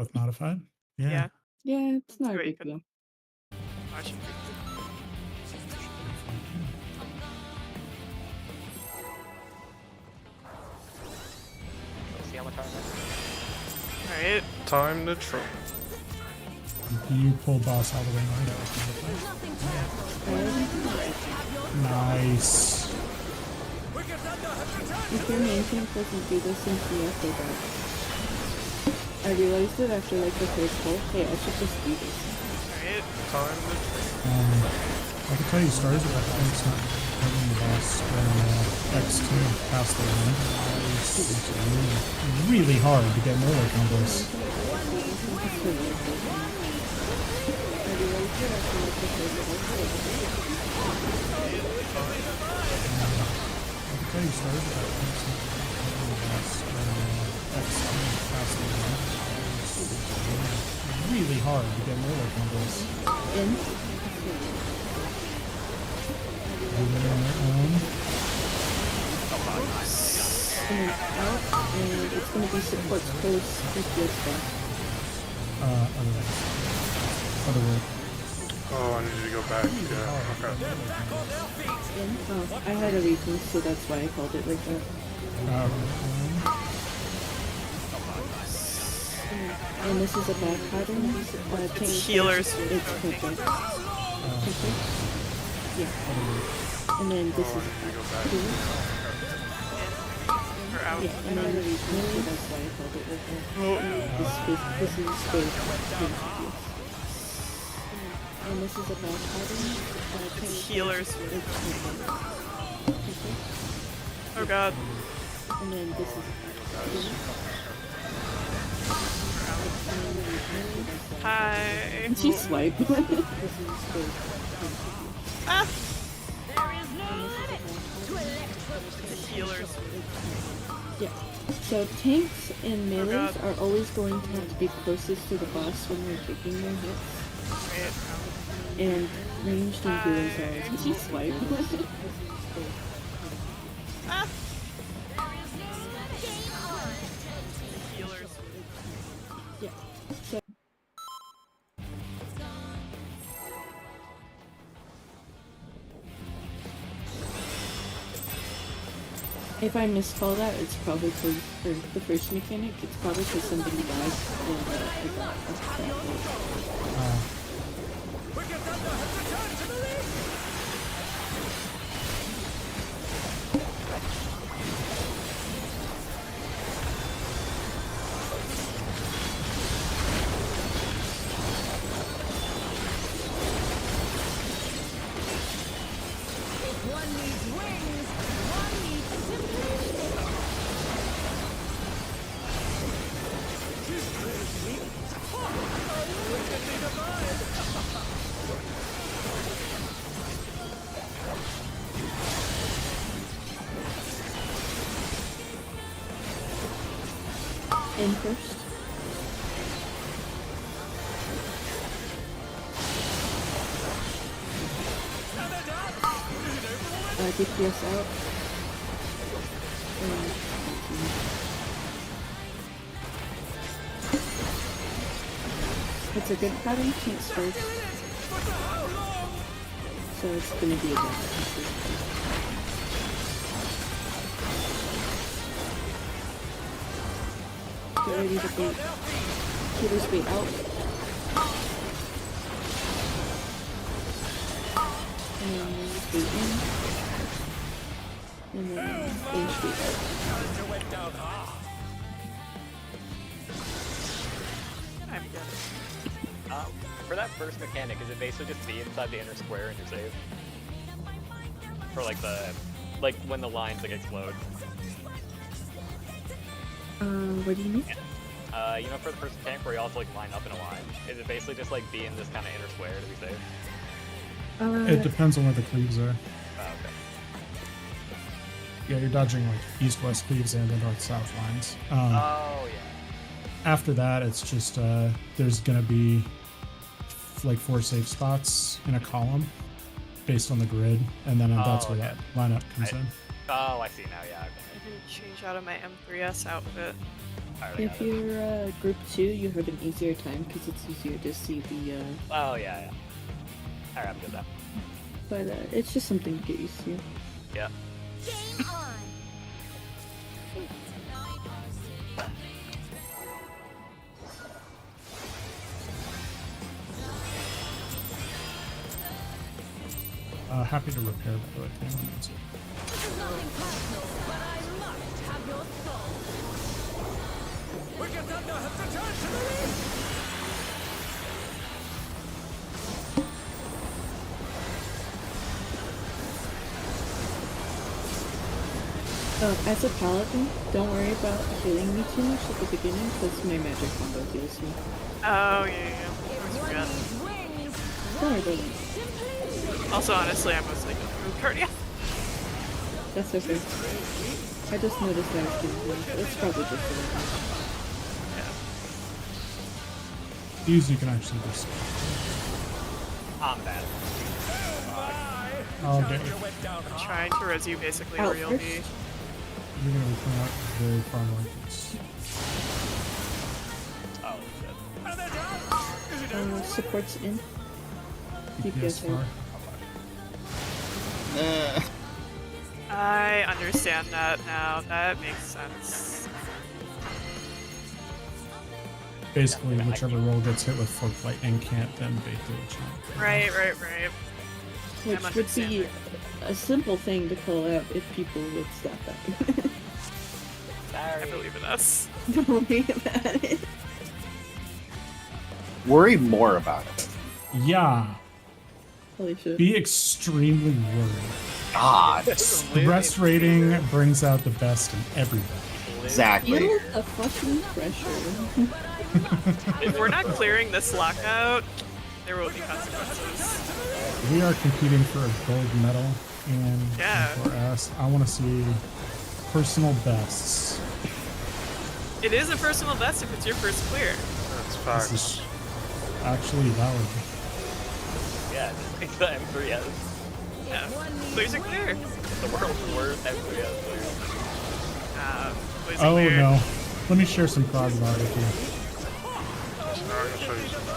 with modified? Yeah. Yeah, it's not See a what you big can deal. watch it. Let's see how much time Alright. Time to troll. You pull boss all the way now. Nice. If your main tank doesn't do this in TF, they die. I realized it after like the first pull. Hey, I should just do this. Alright. Time to troll. I can tell you stars if I think it's not hitting the boss when X2 past the line. It's really hard to get melee combos. I can tell you stars if I think it's not hitting the boss when X2 past the line. It's really hard to get melee combos. Moving on their own. And then out, and it's going to be supports close with your stuff. Other way. Oh, I need to go back. Yeah, okay. Oh, I had a reason, so that's why I called it like that. And this is a bad pattern. Healers. It's perfect. Okay. Yeah. And then this is We're out. yeah, and then the reason, so that's why I called it like that. This is good. And this is a bad pattern. Healers. It's perfect. Okay. Oh god. And then this is Hi. she swiped. Ah! The healers. Yeah. So tanks and melees are always going to have to be closest to the boss when they're taking their hits. And ranged and healers are always going to be swiped. Ah! Healers. Yeah. So if I miscall that, it's probably because, for the first mechanic, it's probably because somebody died and I got a crap. In first. DPS out. It's a good pattern, tanks first. So it's gonna be a bad pattern. Get ready to bait. Healers bait out. And then bait in. And then range bait out. For that first mechanic, is it basically just be inside the inner square and you're safe? For like when the lines like explode? What do you mean? You know, for the first mechanic where you also like line up in a line, is it basically just like be in this kind of inner square to be safe? It depends on where the cleaves are. Oh, okay. Yeah, you're dodging like east-west cleaves and the north-south lines. Oh, yeah. After that, it's just there's gonna be like 4 safe spots in a column based on the grid, and then that's where that lineup comes in. Oh, I see now, yeah. Okay. I didn't change out of my m4s outfit. Alright, I If got it. you're group 2, you have an easier time because it's easier to see the. Oh, yeah. Alright, I'm good with that. But it's just something to get used to. Yeah. Game on. Happy to repair that, but I think that's it. This is nothing personal, but I must have your soul. Wicked Thunder has returned to the ring! As a paladin, don't worry about healing me too much at the beginning because my magic combo heals me. Oh, yeah. I forgot. Wings, Don't worry about it. simply Also, honestly, I'm mostly going to move card. Yeah. That's okay. I just noticed I was getting healed. It's probably just a little. These you can actually just. I'm bad. Oh, damn. I'm trying to res you basically Out where you'll be. first. You're gonna be coming out very far north. Oh, shit. Supports in. DPS DPS far. I understand that now. That makes sense. Basically, whichever roll gets hit with Fork Lightning can't then bait the champ. Right. Which I'm would be understanding. a simple thing to call out if people would stop that. I Sorry. believe in us. Don't worry about it. Worry more about it. Yeah, Holy shit. be extremely worried. God. The rest rating brings out the best in everybody. Exactly. Feel the fucking pressure. If we're not clearing this lockout, there will be consequences. We are competing for a gold medal in Yeah. m4s. I want to see personal bests. It is a personal best if it's your first clear. That's This facts. is actually valid. Yeah, just like the m4s. Yeah. Clears are clear. The world's worst m4s player. Please Oh clear. no. Let me share some prog about with you. Now I'm gonna show you something.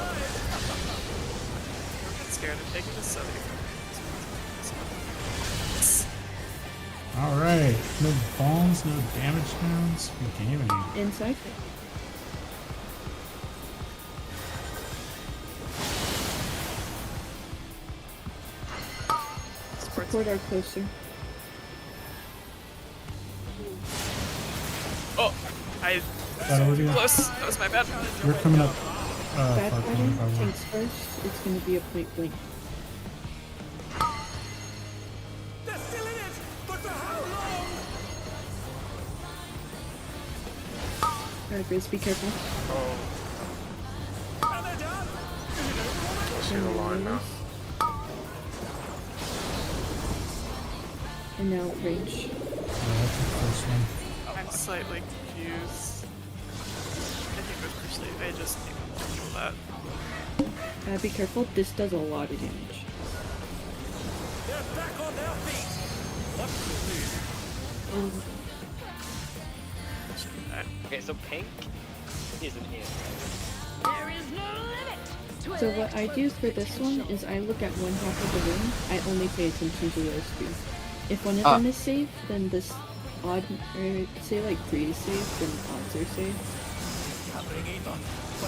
I'm scared of taking this study. Alright. No bombs, no damage downs. Good gaming. Inside. Support our closer. Oh, I That over you? close. That was my bad. You're coming up. Bad far coming fighting by one. takes first. It's gonna be a point blank. They're still in it, but for how long? Alright, Grizz, be careful. Oh, Are they done? I see the line now. And now range. Yeah, that's the first one. I'm slightly confused. I think it was actually I just need to control that. Be careful, this does a lot of damage. They're back on their feet. Okay, so pink is an in. There is no limit. So what I do for this one is I look at one half of the room. I only pay attention to those two. If one of them is safe, then this odd, or say like 3 is safe, then odds are safe.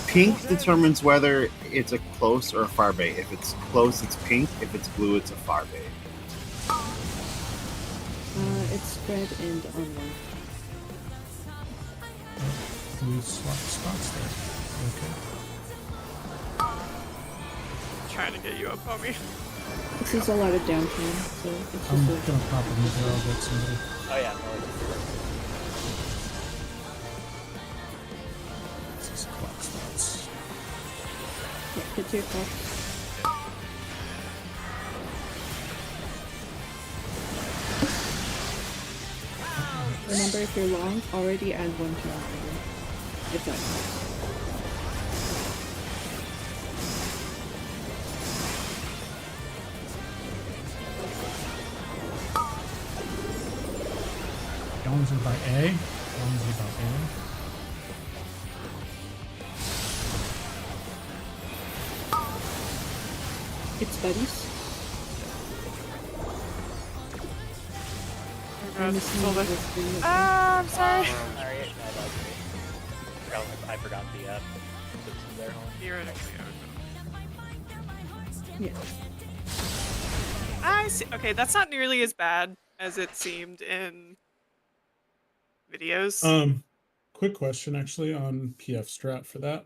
Pink determines whether it's a close or a far bait. If it's close, it's pink. If it's blue, it's a far bait. It's spread and online. We swap spots there. Okay. Trying to get you up on me. This is a lot of downtime, so it's I'm just gonna pop in here. I'll get somebody. Oh yeah, no, This is clock spots. get to your clock. Remember, if you're long, already add 1 turn order. If that helps. Golems are by A. Golems are by A. It's buddies. Oh I'm god, missing hold on. the screen. Ah, I'm sorry. Sorry, my bad. I forgot the citizens there. Hold on. Theoretically, I would go. Yeah. I see. Okay, that's not nearly as bad as it seemed in videos. Quick question actually on PF strat for that.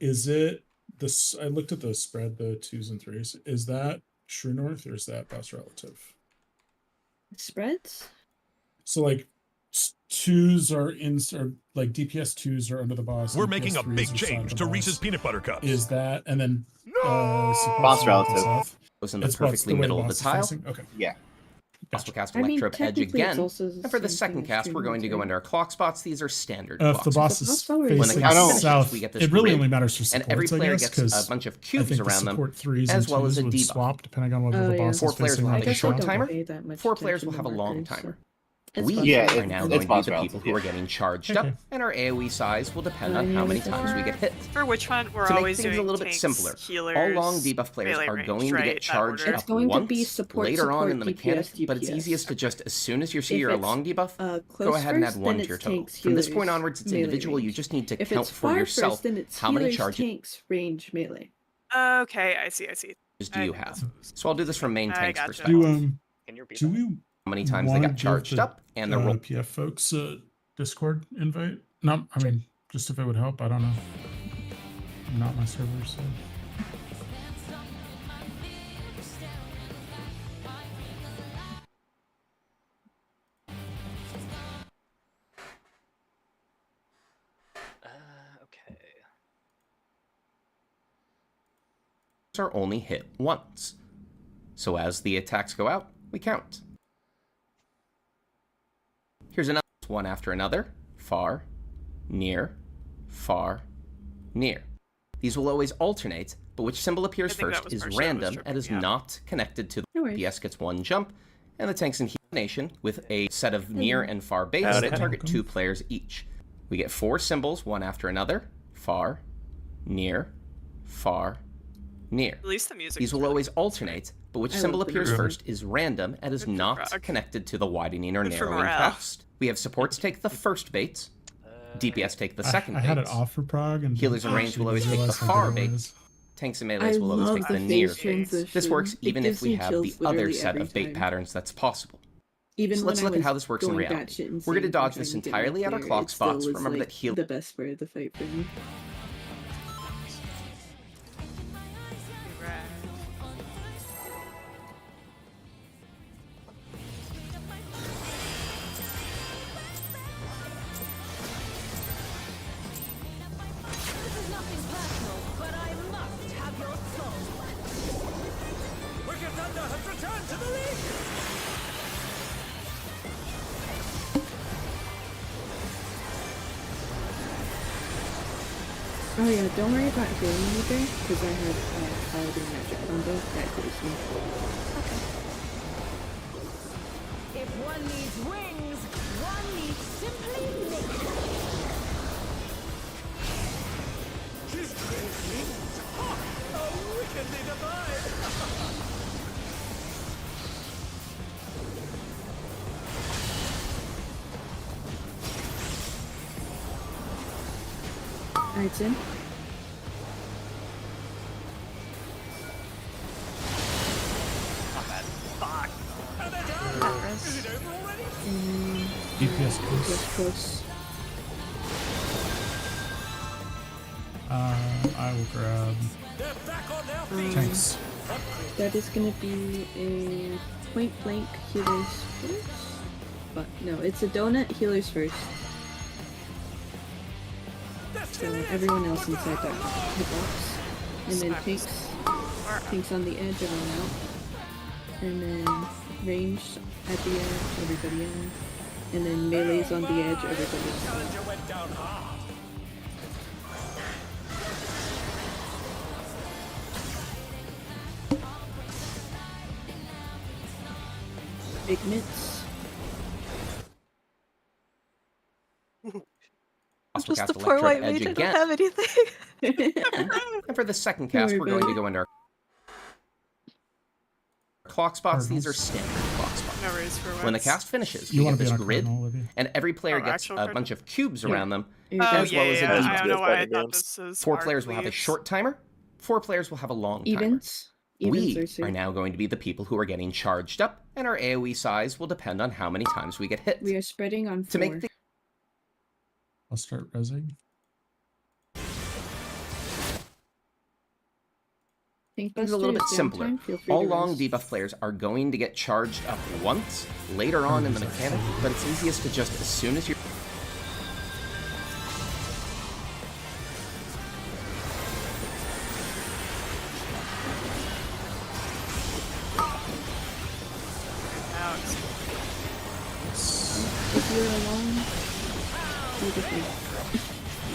Is it this? I looked at the spread, the 2s and 3s. Is that True North or is that boss relative? Spreads? So like 2s are in, or like DPS 2s are under the boss. We're DPS making a 3s big are change beside to the Reese's boss. peanut butter cups. Is that, and then Boss boss relative. Was in the It's what's perfectly way middle of boss the is tile. facing? Okay. Yeah. Boss will cast I mean, Electro Edge technically it's again. also the And for the same second thing as cast, we're True going to go North, into our clock spots. These are standard If the clocks. boss The is boss always- When the facing cast finishes, south, we get this it really grid, only matters for and supports, every player I guess, gets a 'cause bunch of I cubes think the around them, support 3s as and well as 2s a would debuff. swap depending on whether Oh, the yeah. boss 4 is players facing will have I a guess short I don't timer. pay that much 4 players will attention have a to long markers, so timer. it's We fine. Yeah, are now it's going to be boss the people relative, who are yeah. getting charged Okay. up, and our AoE size will depend on Any how other many times we get hit. For which one? We're To make always things doing a little bit tanks, simpler, healers, all long debuff players melee are ranged, going to right? get That charged order. It's up going to once be support, later on in the DPS, mechanic, but it's DPS. easiest to just, as soon as you see If you're a it's, long debuff, close go ahead and first, add 1 then to your it's total. tanks, From this point healers, onwards, it's melee individual. You range. just need to If count it's for far yourself first, then it's how many healers, charges tanks, range, melee. Okay, I see. do you I have. think that's- So I'll do this from main I tank's gotcha. perspective. Can you repeat Do that? we How many times they wanna got give charged the, up and the roll. PF folks Discord invite? No, I mean, just if it would help. I don't know. Not my server, so. Okay. Are only hit once. So as the attacks go out, we count. Here's another one after another. Far, near, far, near. These will always alternate, but which symbol appears I think that first was is partially what was random and is tripping me out. not connected to the No worries. PS gets 1 jump, and the tanks and heal nation with a set of near and far baits Howdy. that target 2 players each. We get 4 symbols, one after another. Far, near, far, near. At least the music. These will always alternate, but which I symbol love the appears music. first is random and is Good for not Frog. connected to the widening or Good for narrowing morale. text. We have supports take the first bait, DPS take the second I had it bait, off for Prague, and Healers and range will always take the realized how far good it bait. was. tanks and I melees will always love take the the near phase bait. transition. This works It even if gives we me have chills the other literally set every of bait time. patterns that's possible. Even So when let's I look at was how this works in going reality. batshit insane We're going to dodge trying this to get entirely my at our clear, clock it still spots. was, Remember like, that heal the best part of the fight for me. This is nothing personal, but I must have your soul. Wicked Thunder has returned to the league! Oh yeah, don't worry about healing either, because I had Paladin Magic combo that clears me. If one needs wings, one needs simply nature. His great wings! Ha! How wickedly divine! Alright, Sim. Not bad. Fuck. Is it over already? DPS close. Just close. I will grab They're back on their feet! tanks. That is gonna be a point blank healers first? But no, it's a donut healers first. So everyone else inside that hitbox. And then tanks on the edge, everyone out. And then range at the edge, everybody in. And then melee's on the edge, everybody else. Challenger went down hard. Big mitts. Just Just the poor white mage, I don't have anything. And for the second cast, Don't we're worry going to about go into our clock spots, these are Cardinals. standard clock spots. No raise for When the Wix. cast finishes, You we want get to be this on a grid, cardinal, Olivia? and every player Oh, gets actual a cardinal? bunch of cubes around them, Here Oh, as yeah, well as yeah, a yeah. debuff. I don't know why I Fighting thought games. this was 4 players will have a Arcleaf. short timer, 4 players will have a long timer. Evens. Evens We safe. are now going to be the people who are getting charged up, and our AoE size will depend on how many times we get hit. We are spreading on 4. To make the I'll start resing. Think It's a little bit simpler. Feel free All to long rest. debuff players are going to get charged up once later on in the mechanic, but it's easiest to just as soon as you're Out. If you're alone, do the thing.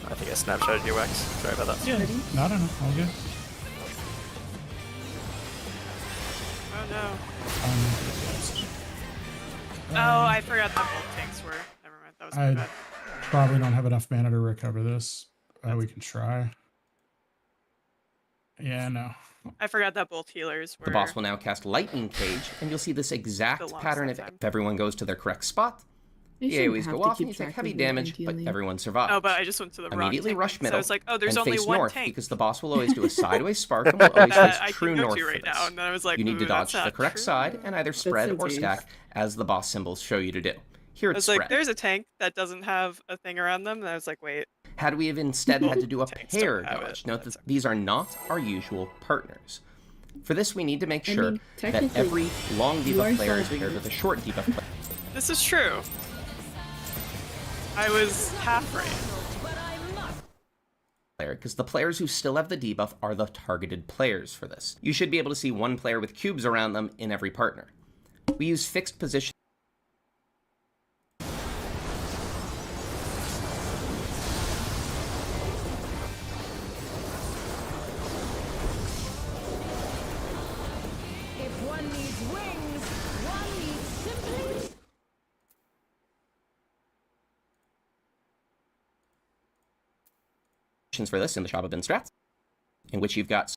I think I snapshotted you, Wax. Sorry about that. Yeah. No, no, no. All good. Oh no. Yes. Oh, I forgot that both tanks were. Never mind. That was my I bad. probably don't have enough mana to recover this. We can try. Yeah, no. I forgot that both healers were. The boss will now cast Lightning Cage, and you'll see this exact Still lost pattern that if time. everyone goes to their correct spot. You The shouldn't AoEs have go to off, keep and you take track heavy of your damage, but ideally. everyone survives. Oh, but I just went to the wrong Immediately tank. rush So I middle, was like, oh, there's and only face one north, tank because the boss will always do a sideways spark and will always face that I true can go north to for right this. now. And then I was like, You need to ooh, dodge that's to the not correct true. side and either spread so or brave. stack as the boss symbols show you to do. Here I it's was like, spread. there's a tank that doesn't have a thing around them. And I was like, wait. Had we have instead had to do a Tanks don't pair have dodge, it. note that That's these are not our usual partners. For this, we need to make I sure mean, that technically, every long you are debuff player is solving paired it. with a short debuff player. This is true. I was half right. Because the players who still have the debuff are the targeted players for this. You should be able to see one player with cubes around them in every partner. We use fixed position. If one needs wings, one needs simply For this in the shop of bin strats, in which you've got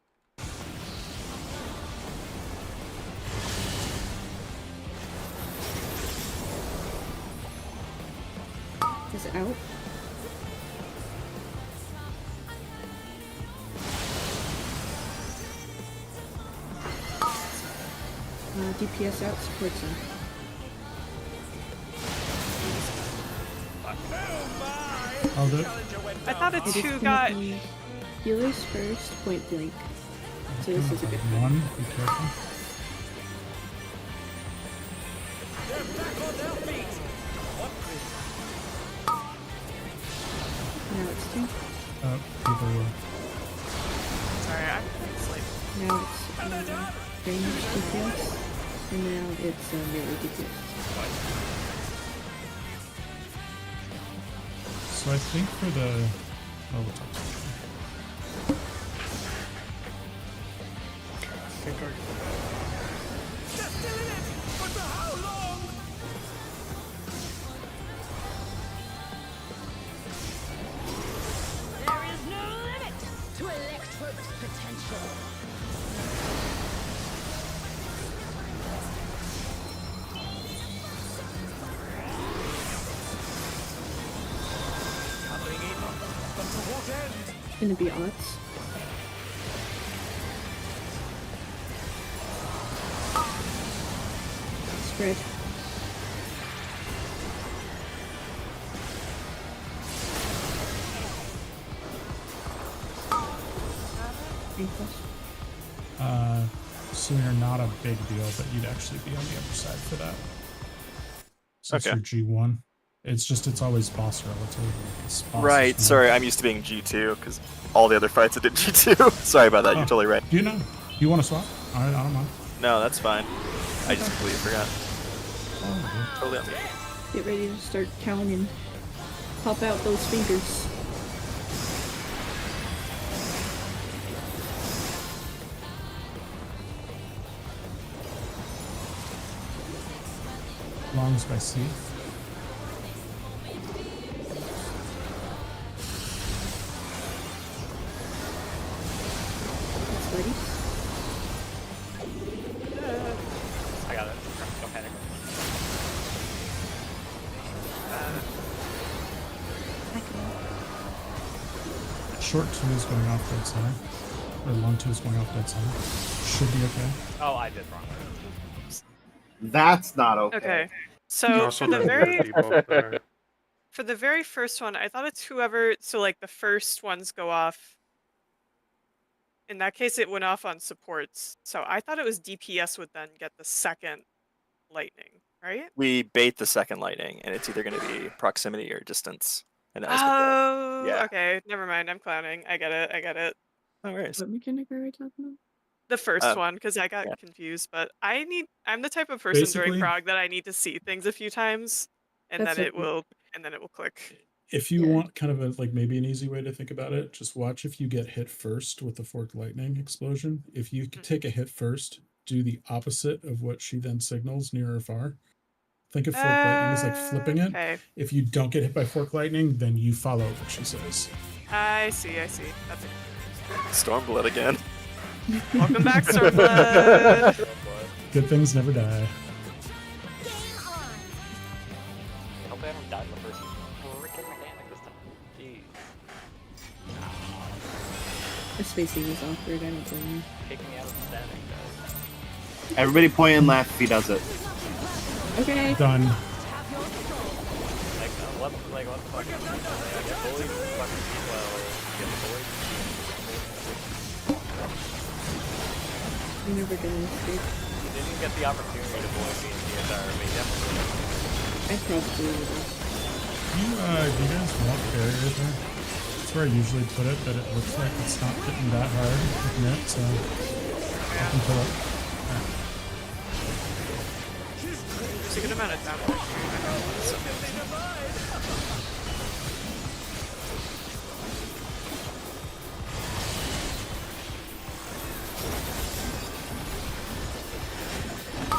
Is it out? DPS out, supports in. I'll do it. I thought a It is 2 gonna got. be healers first, point blank. So this is a good thing. One. Be careful. They're back on their feet. Now it's 2. People will. Sorry, I'm asleep. Now it's range DPS. And now it's melee DPS. So I think for the. Oh, we'll talk to you. They're still in it, but for how long? there is no limit to Electro's potential. Coming in, but to what end? It's gonna be odds. Spread. Ankles. So you're not a big deal, but you'd actually be on the other side for that. Since Okay. you're G1. It's just, it's always boss relative. It's boss Right, is sorry, I'm used to being G2, because all the other fights I did G2. Sorry about that, Oh. you're totally right. Do you know? You want to swap? I don't mind. No, that's fine. I just completely forgot. Oh, Totally on me. Get ready to start counting. Pop out those fingers. Longs by C. It's ready. I got it. Don't panic. Short 2 is going off dead center. Or long 2 is going off dead center. Should be okay. Oh, I did wrong. That's not okay. Okay. So Also, for the there's very a debuff there. for the very first one, I thought it's whoever. So like the first ones go off. In that case, it went off on supports. So I thought it was DPS would then get the second lightning, right? We bait the second lightning, and it's either going to be proximity or distance. And that was Oh, yeah. okay. Never mind. I'm clowning. I get it. I get it. No worries. What mechanic are we talking about? The first one, because I got confused. But I'm the type of person during Basically- prog that I need to see things a few times, and That's then okay. it will click. If you Yeah. want kind of a like maybe an easy way to think about it, just watch if you get hit first with the forked lightning explosion. If you could take a hit first, do the opposite of what she then signals, near or far. Think of forked lightning as like flipping it. Okay. If you don't get hit by forked lightning, then you follow what she says. I see. That's it. Stormblood again. Welcome back, Stormblood. Good things never die. Hopefully I don't die in the first freaking mechanic this time. Jeez. The spacing is awkward, I don't blame you. Kick me out of the standing, guys. Everybody point and laugh if he does it. Okay. Done. Like, what the fuck? I get bullied, fucking well, get bullied. You're never gonna escape. You didn't get the opportunity to bully me in the entire definitely. I probably would have. Do you guys want barriers there? That's where I usually put it, but it looks like it's not hitting that hard with net, so I can pull it. There's a good amount of damage.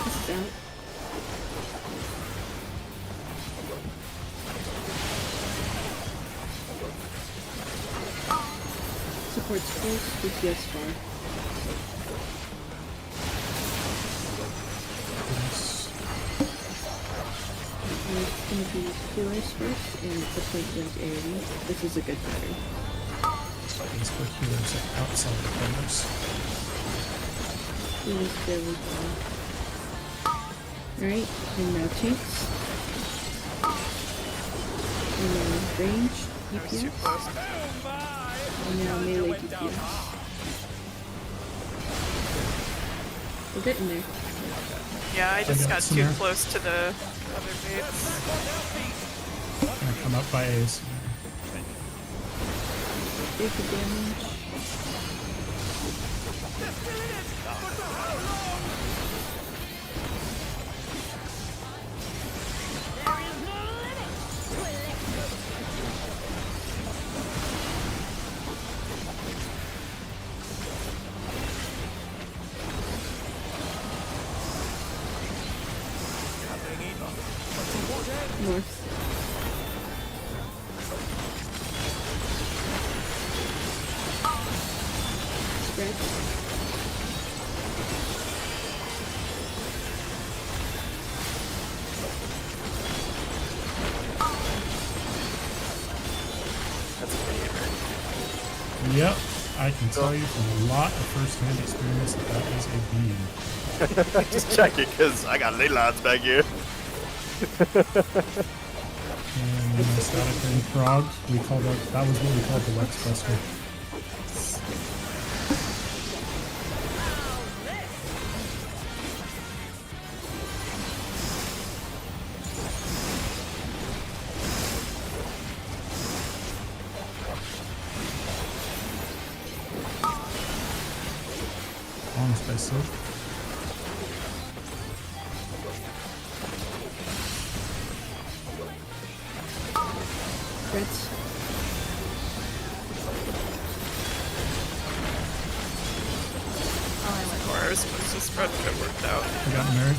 This is out. Supports close, DPS far. And it's gonna be healers first, and it's a point blank AoE. This is a good pattern. These for healers outside the corners. Healers barely far. Alright, and now tanks. And now range, DPS. And now melee DPS. We're getting there. Yeah, I just got got some too there. close to the other baits. Gonna come up by A's. Take the damage. North. Spread. That's a beam. Yep, I can tell you from a lot of first-hand experience that that is a beam. Just checking, because I got ley lines back here. And when I started in Prague, we called it, that was what we called the Lex Buster. Almost by silk. Spreads. Or I was supposed to spread, but it worked out. I got married.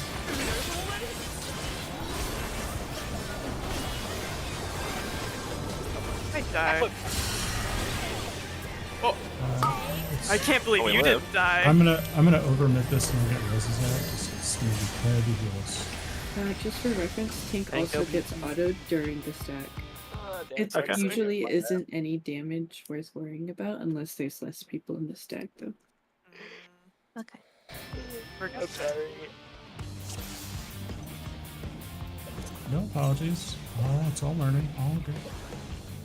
I died. Oh, I can't believe we you live. didn't die. I'm gonna overmit this and I'll get roses out. It's gonna be fabulous. Just for reference, Tank Thank also you. gets autoed during the stack. It Okay. usually isn't any damage worth worrying about unless there's less people in the stack, though. Okay. We're good. I'm sorry. No apologies. Oh, it's all learning. All good.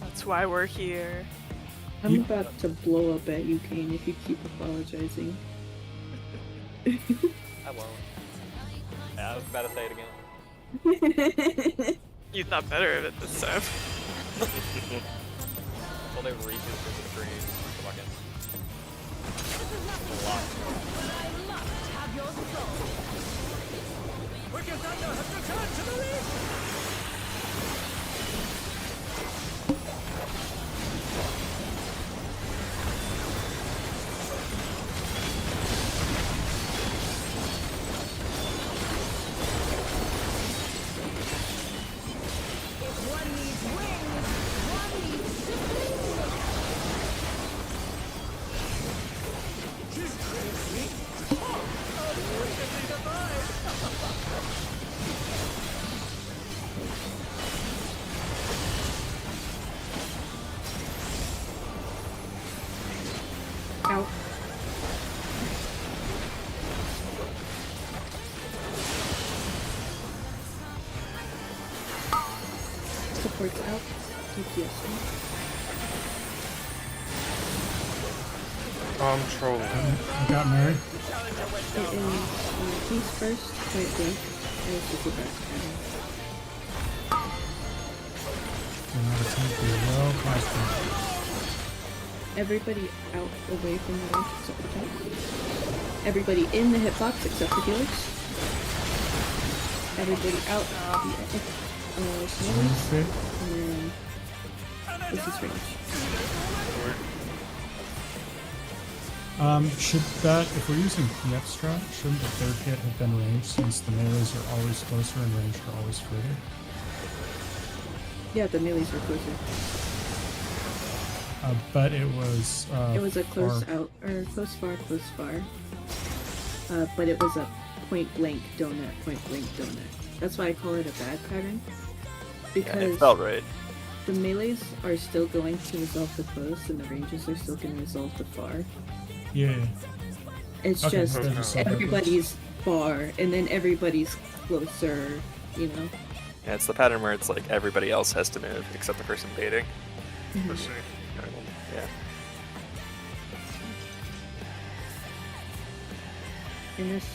That's why we're here. I'm You- about to blow up at you, Kane, if you keep apologizing. I won't. Yeah, I was about to say it again. You thought better of it this time. Well, they reaches for the trees. Fucking. Have your soul. Wicked Thunder has returned to the ring! If one needs wings, one needs simply She's crazy! Oh, wickedly divine! Out. Supports out. DPS in. I'm trolling. I got Mary. It is Tanks first, point blank, and it's just a back pattern. And I'll attempt to well past Everybody out away from the range except for tanks. Everybody in the hitbox except for healers. Everybody out healers. it. And then this is range. Should that, if we're using PF strat, shouldn't the third hit have been ranged since the melees are always closer and ranged are always further? Yeah, the melees were closer. But it was. It was a close far- out, or close far, close far. But it was a point blank donut, point blank donut. That's why I call it a bad pattern. Yeah, Because it felt right. the melees are still going to resolve the close, and the ranges are still going to resolve the far. Yeah. It's Okay, just so they're just separate. everybody's far, and then everybody's closer, you know? Yeah, it's the pattern where it's like everybody else has to move except the person baiting. Let's see. Yeah. And that's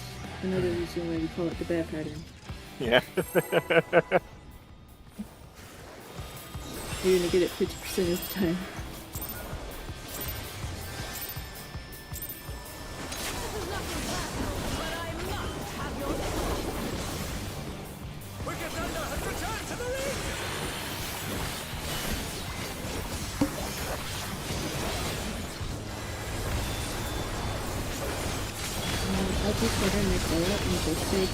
another reason why we call it the bad pattern. Yeah. You're gonna get it 50% of the time. Wicked Thunder has returned to the ring! I'll just let her make all up and just say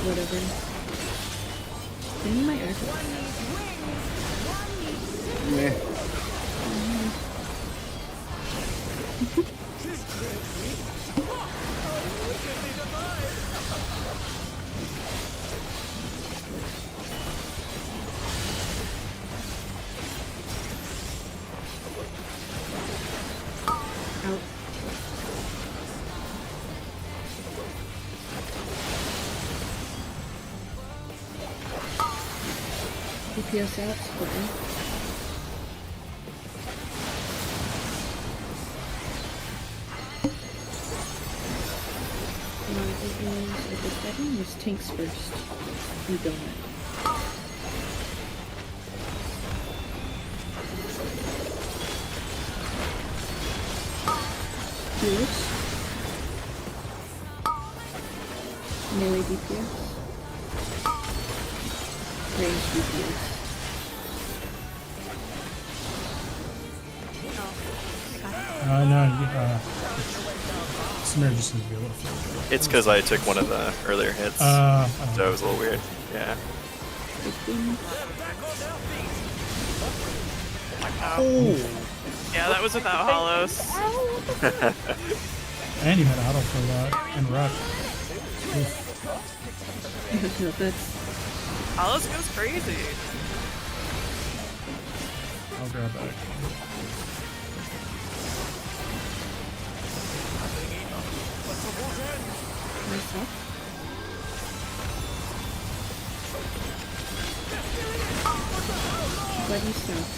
whatever. Then you might actually. Meh. Wickedly divine! Out. DPS out, square. It is at the setting was tanks first. You donut. Healers. Melee DPS. Range DPS. No, Samir just needs to be a little further. It's because I took one of the earlier hits, so it was a little weird. Yeah. 15. Back on their feet! Oh. Yeah, that was without hollows. And you had auto for that and rush. No, that's Hollows goes crazy. I'll grab that. myself. Bloody stuff.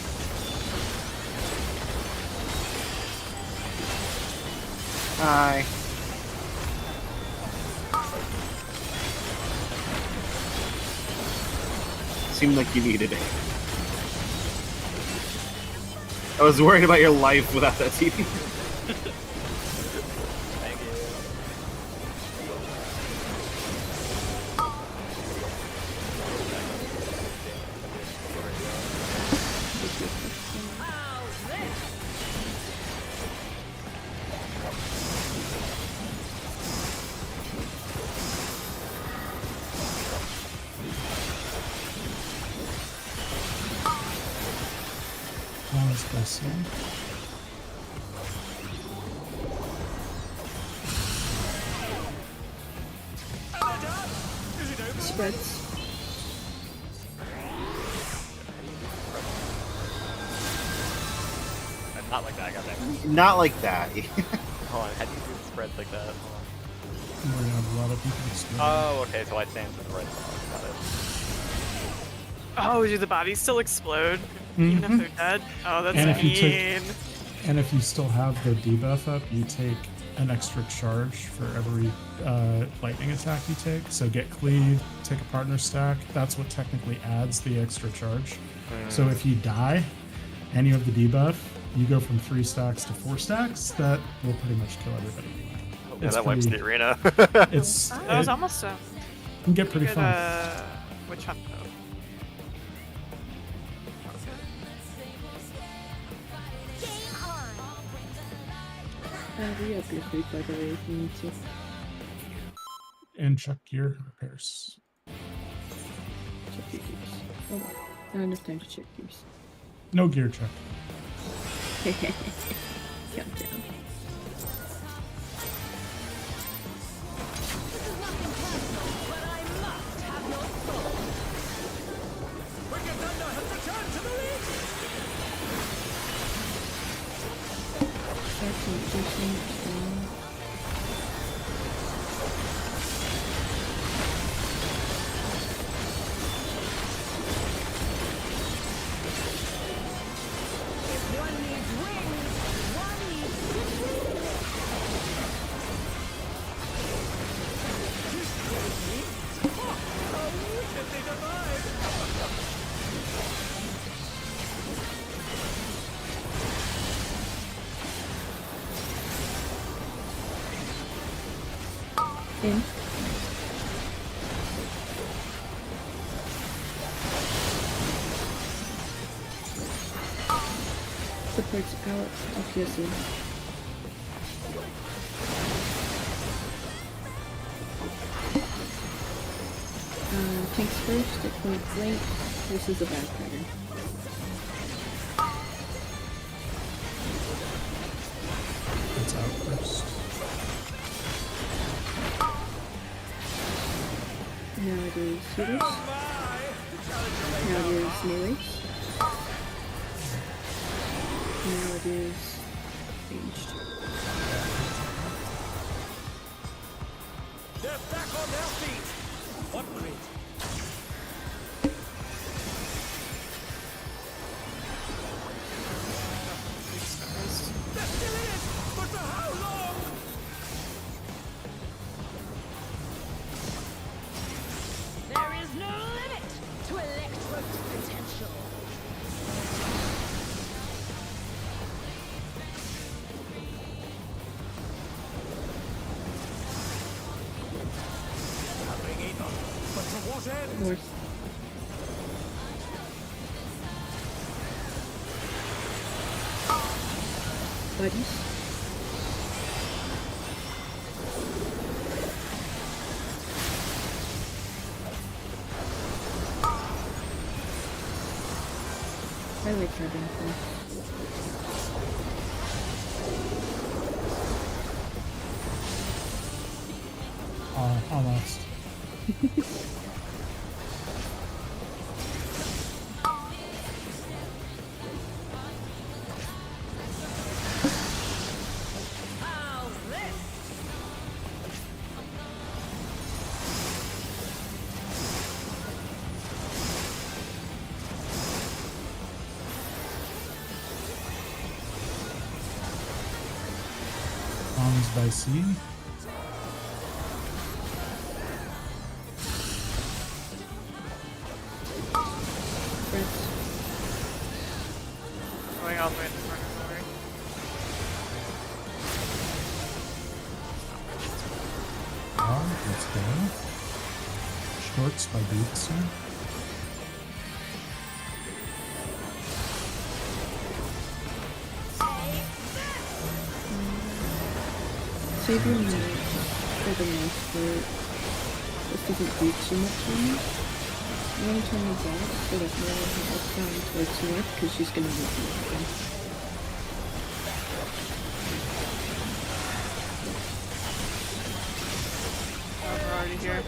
Hi. Seemed like you needed it. I was worried about your life without that TV. Thank you. That was this one. Spreads. Not like that, I got that. Not like that. Hold on, how do you do the spreads like that? Hold on. We're gonna have a lot of people explode. Oh, okay, so I stand for the red ball. Got it. Oh, do the bodies still explode even if they're dead? Oh, that's And if you mean. And if you still have the debuff up, you take an extra charge for every lightning attack you take. So get cleave, take a partner stack. That's what technically adds the extra charge. So if you die and you have the debuff, you go from 3 stacks to 4 stacks. That will pretty much kill everybody. Yeah, It's that wipes pretty- the arena. It's That was it almost can get pretty good, fun. witch hunt though. Re-up your food, by the way, if you need to. And check your repairs. Check your gears. Oh, well, not enough time to check gears. No gear check. Countdown. One needs wings, one needs simply In. Supports out of your zone. Tanks first at point blank. This is a bad pattern. It's out first. Now it is healers. Now it is melees. Now it is ranged. They're back on their feet. What great. They're still in it, but for how long? there is no limit to Electro's potential. Having enough, but to what end? North. Buddies. I like having fun. Almost. Bombs by sea. Going all the way in the corner, don't worry. Let's go. Shorts by beats. Save your minute for the most part. This doesn't do too much damage. I'm gonna turn the back so that Mary can up down towards north because she's gonna move north again. We're already here.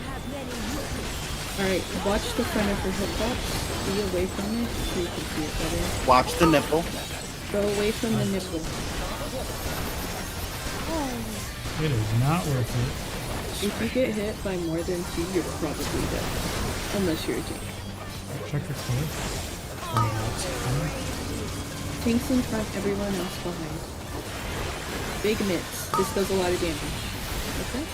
Alright, watch the front of her hitbox. Be away from it so you can see it better. Watch the nipple. Go away from the nipple. It is not worth it. If you get hit by more than 2, you're probably dead. Unless you're a tank. Check your clip. Tanks in front, everyone else behind. Big mitts. This does a lot of damage. Okay?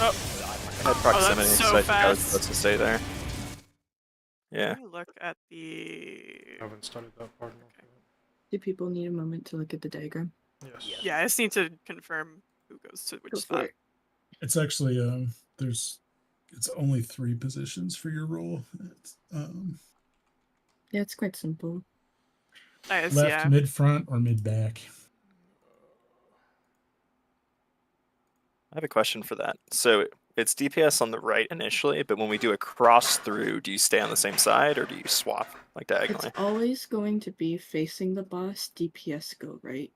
Oh, I had proximity, so so I think I was fast. supposed to stay there. Yeah. let me look at the. I haven't studied that part. Okay. Do people need a moment to look at the diagram? Yes. Yeah, I just need to confirm who goes to which Go for spot. it. It's actually it's only 3 positions for your roll. It's, Yeah, it's quite simple. Nice, left, yeah. mid front, or mid back. I have a question for that. So it's DPS on the right initially, but when we do a cross through, do you stay on the same side or do you swap like diagonally? It's always going to be facing the boss, DPS go right.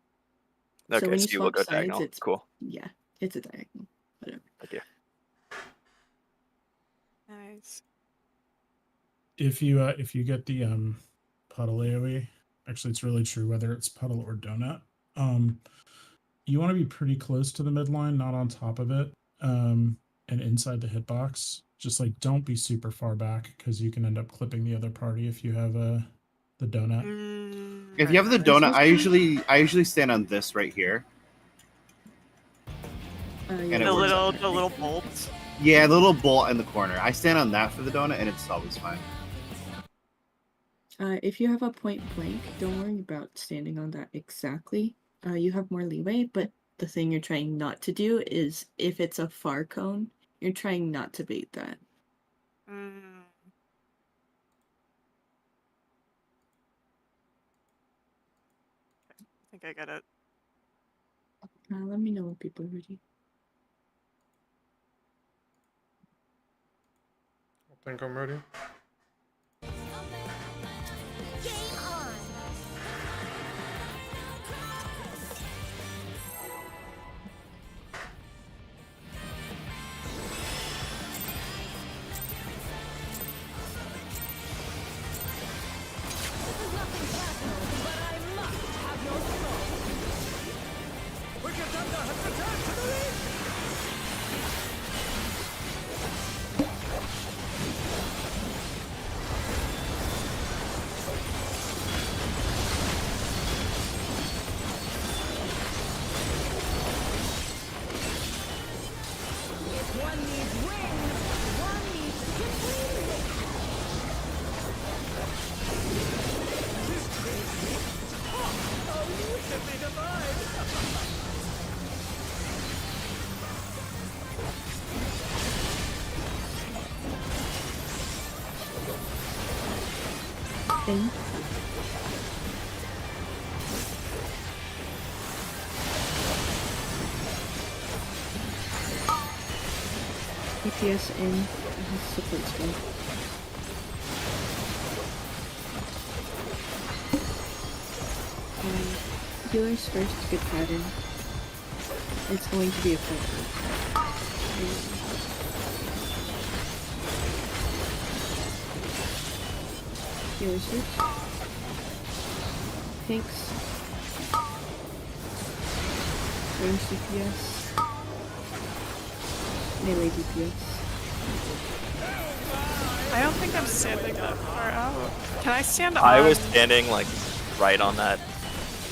Okay, so when so you you will swap go sides, diagonal. it's Cool. yeah, it's a diagonal. Whatever. Thank you. Nice. If you get the puddle AoE, actually it's really true whether it's puddle or donut. You want to be pretty close to the midline, not on top of it, and inside the hitbox. Just like don't be super far back because you can end up clipping the other party if you have the donut. If you have the donut, I usually stand on this right here. And it The works little out. the little bolt. Yeah, the little bolt in the corner. I stand on that for the donut, and it's always fine. If you have a point blank, don't worry about standing on that exactly. You have more leeway, but the thing you're trying not to do is if it's a far cone, you're trying not to bait that. Mm. I think I get it. Let me know when people are ready. I think I'm ready. Game on! This is nothing personal, but I must have your soul. Wicked Thunder has returned to the ring! If one needs wings, one needs simply Oh, wickedly divine! In. DPS in. Support spell. Healer's first good pattern. It's going to be effective. Healer's first. Tanks. Range DPS. Melee DPS. I don't think I'm standing that far out. Can I stand on? I was standing like right on that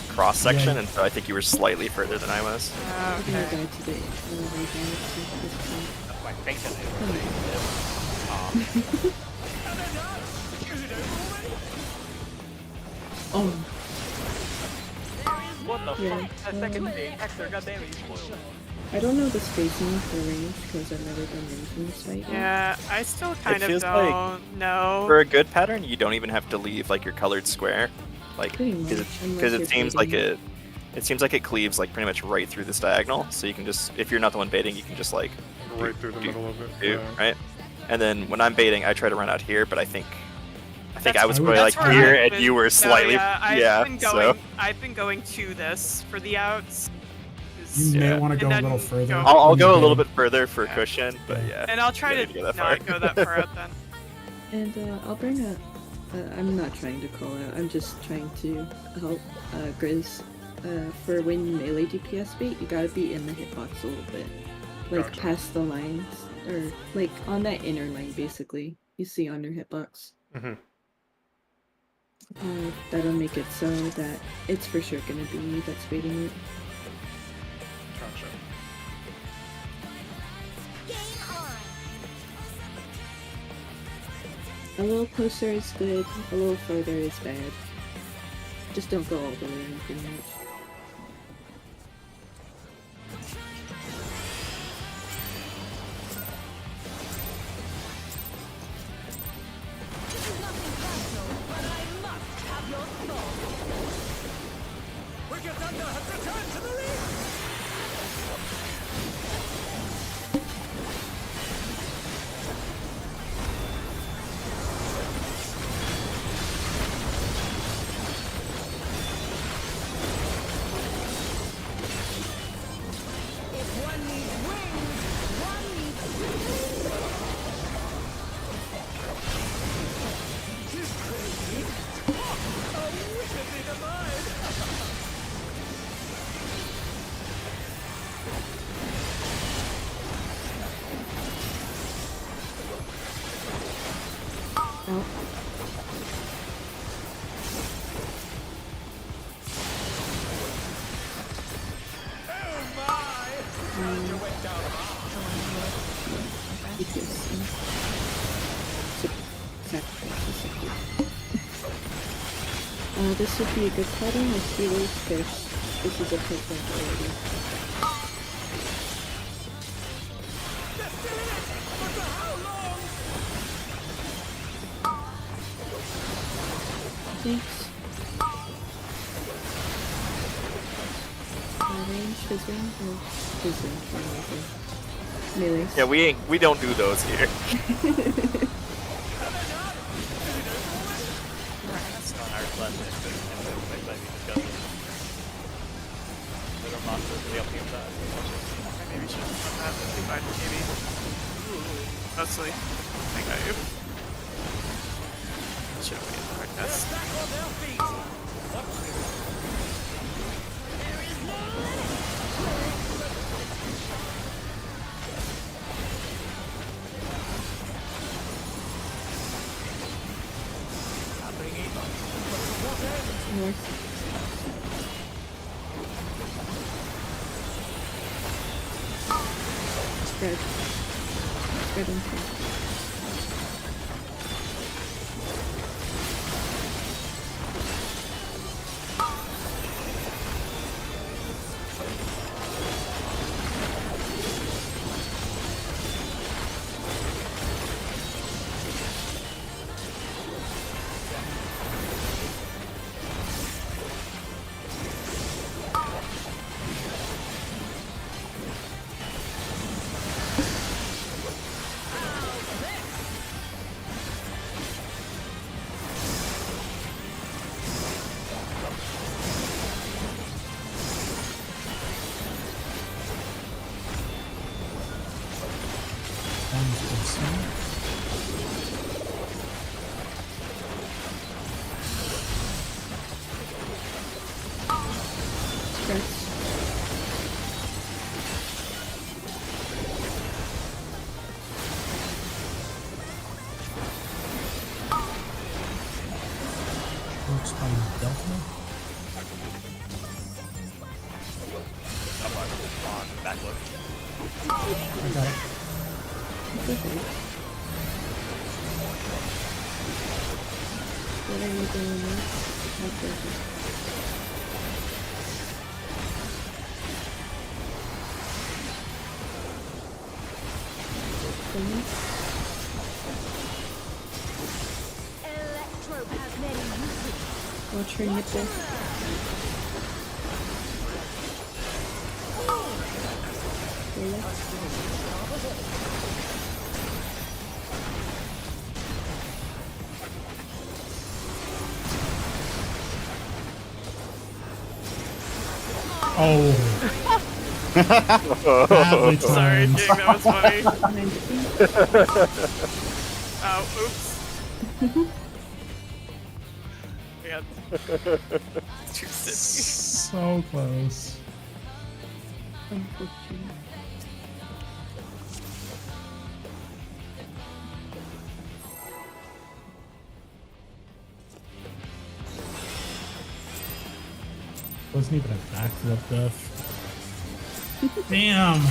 cross section, Yeah. and so I think you were slightly further than I was. I'm gonna Okay. go to the elevator at this point. That's my thinking. Oh, What the Yeah, fuck? That second thing, Hector, goddamn it, you spoiled it. I don't know the spacing for range because I've never done range in this fight yet. Yeah, I still kind of feels don't like know. For a good pattern, you don't even have to leave like your colored square, like Pretty much, because unless it you're seems like baiting. it seems like it cleaves like pretty much right through this diagonal. So you can just, if you're not the one baiting, you can just like Right through the middle of it. do, Yeah. right? And then when I'm baiting, I try to run out here, but I think That's- I was I would- probably like That's where here, I've and you been- were no, slightly, yeah, so I've been going to this for the outs. 'cause- You may Yeah. want to go And a then little further. go- I'll when go a you're little baiting. bit further for Yeah. cushion, but Yeah. yeah. And I'll try Yeah, to you go that not far. go that far out then. And I'll bring a. I'm not trying to call out. I'm just trying to help Grizz. For when you melee DPS bait, you gotta be in the hitbox a little bit, like Gotcha. past the lines, or like on that inner line, basically. You see on your hitbox. Mm-hmm. That'll make it so that it's for sure gonna be you that's baiting it. Gotcha. A little closer is good. A little further is bad. Just don't go all the way in, pretty much. This is nothing personal, but I must have your thoughts. Wicked Thunder has returned to the ring! If one needs wings, one needs simply She's crazy! Oh, wickedly divine! Oh, Oh my! And you went down DPS. Sacrifice is so good. This would be a good pattern with healers first. This is a perfect already. They're still in it! But for how long? Thanks. Range, fizzing, or fizzing, melee. Yeah, we don't do those here. That's on our left end, but might be discussing. Little monsters to the opposite side. Maybe we should have done that. That'd be fine, maybe. Ooh, mostly. I got you. Should have been our best. Back on their feet! Watch this. Nothing even. But to what end? North. Spread. Spread and spread. Stress. Works by Delta. On backload. I got it. It's okay. What are you doing next? Okay. Electro has many uses. Watch her nipple. Oh. Badly Sorry, timed. Jake, that was funny. Behind the Oh, oops. We got too zippy. So close. Unfortunate. Wasn't even a backflip death. Damn.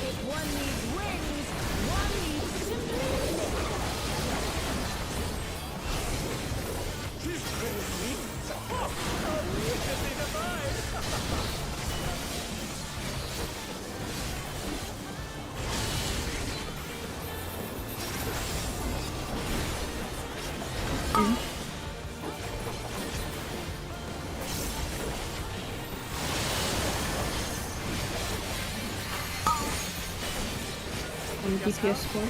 If one needs wings, one needs simply On DPS score.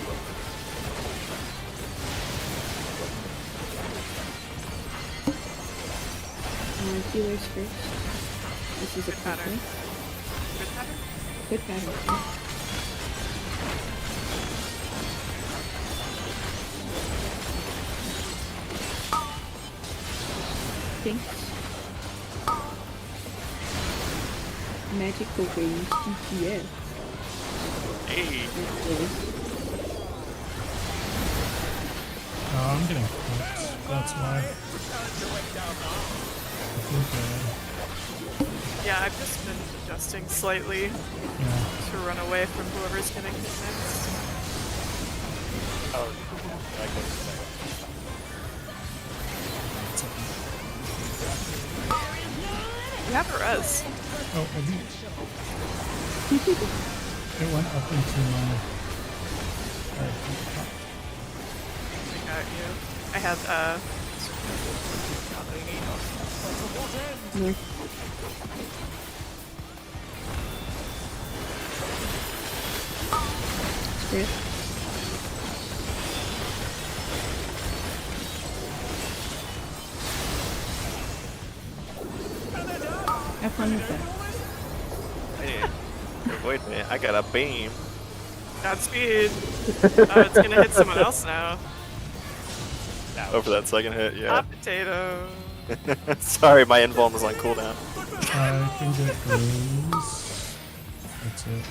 Healers first. This is a pattern. Good pattern? Good pattern. Yeah. Thanks. Magical range DPS. Hey. Oh, I'm getting cooked. That's why. I think, Yeah, I've just been adjusting slightly yeah. to run away from whoever's getting hit next. Oh, I can You have a res. Oh, I do. It went up into my. Alright. I got you. I have, North. Script. Have fun with that. Hey, wait a minute, I got a beam. Godspeed. Oh, it's gonna hit someone else now. Over that second hit, yeah. Hot potato. Sorry, my invuln was on cooldown. I can get bruise. That's it.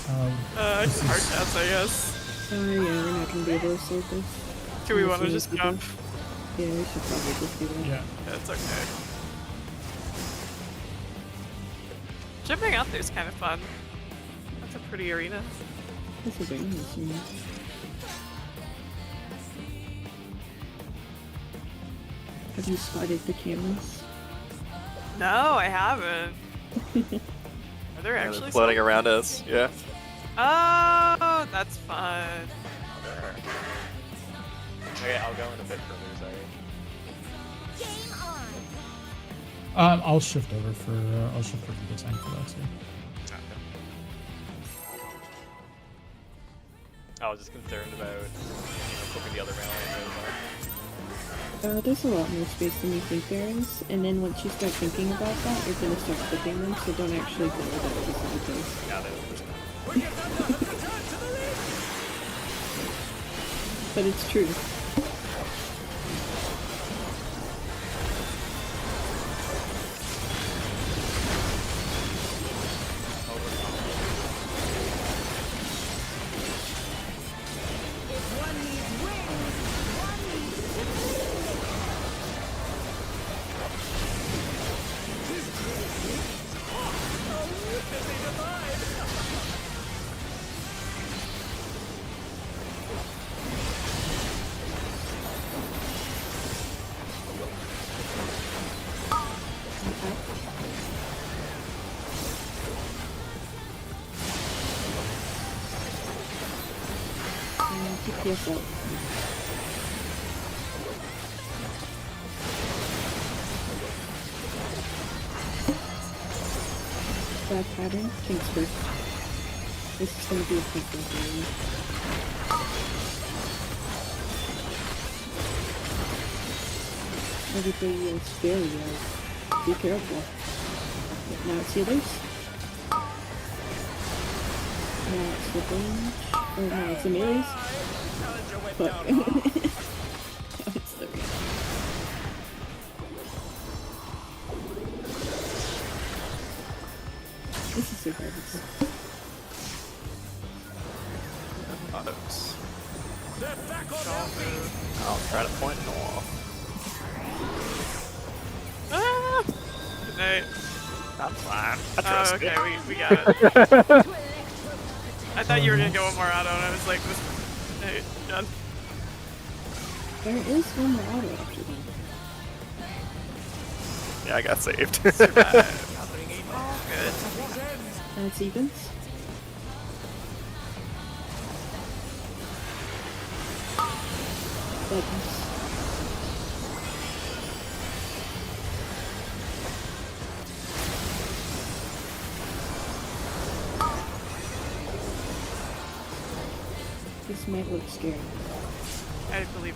Hard cats, I guess. Oh yeah, we're not gonna be able to save this. Do we Unless want to we just make jump? people- Yeah, we should probably just do that. Yeah. Yeah, it's okay. Jumping out there's kind of fun. That's a pretty arena. This is very nice, you know. Have you spotted the cameras? No, I haven't. Are there Yeah, actually they're floating some? around us, yeah. Oh, that's fun. Okay, I'll go in a bit further, sorry. game on. I'll shift over for the tank for that too. I was just concerned about flipping the other melee. There's a lot more space than you think there is, and then once you start thinking about that, you're gonna start flipping them, so don't actually go with that piece of the place. Got it. But it's true. TPS out. Bad pattern, King's first. This is gonna be a quick one for you. Everybody is very low. Be careful. Now it's healers. Now it's the range. Or no, it's the melees. Fuck. Now it's the range. This is so garbage. Autos. I'll try to point in the wall. Ah! Good night. I'm fine. I Oh, trust okay, you. we got it. I thought you were gonna go one more auto, and I was like, this hey, done. There is one more auto after that. Yeah, I got saved. Survive. All good. Now it's evens. Buttons. This might look scary. I believe.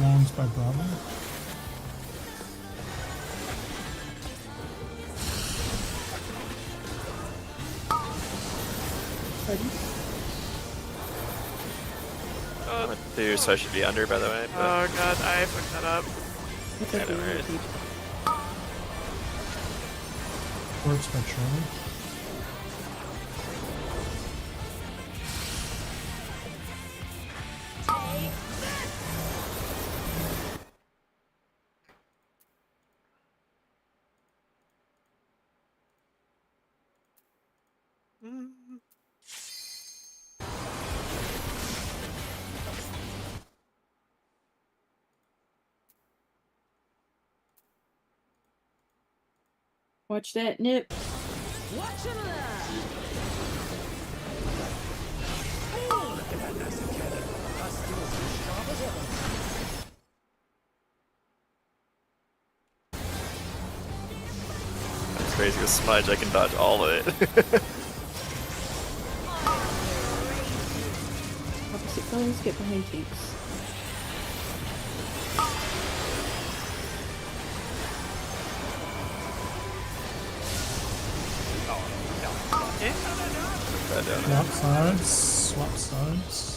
Rounds by Bravo. Pardon? Oh, I'm a 2, so I should be under, by the way. But oh god, I fucked that up. It's I okay. know, right? Works by Charlie. Mm. Watch that nip. Watch and learn. that's crazy with Smudge, I can dodge all of it. Opposite colors get behind tanks. Okay. That down. Swap sides. Swap sides.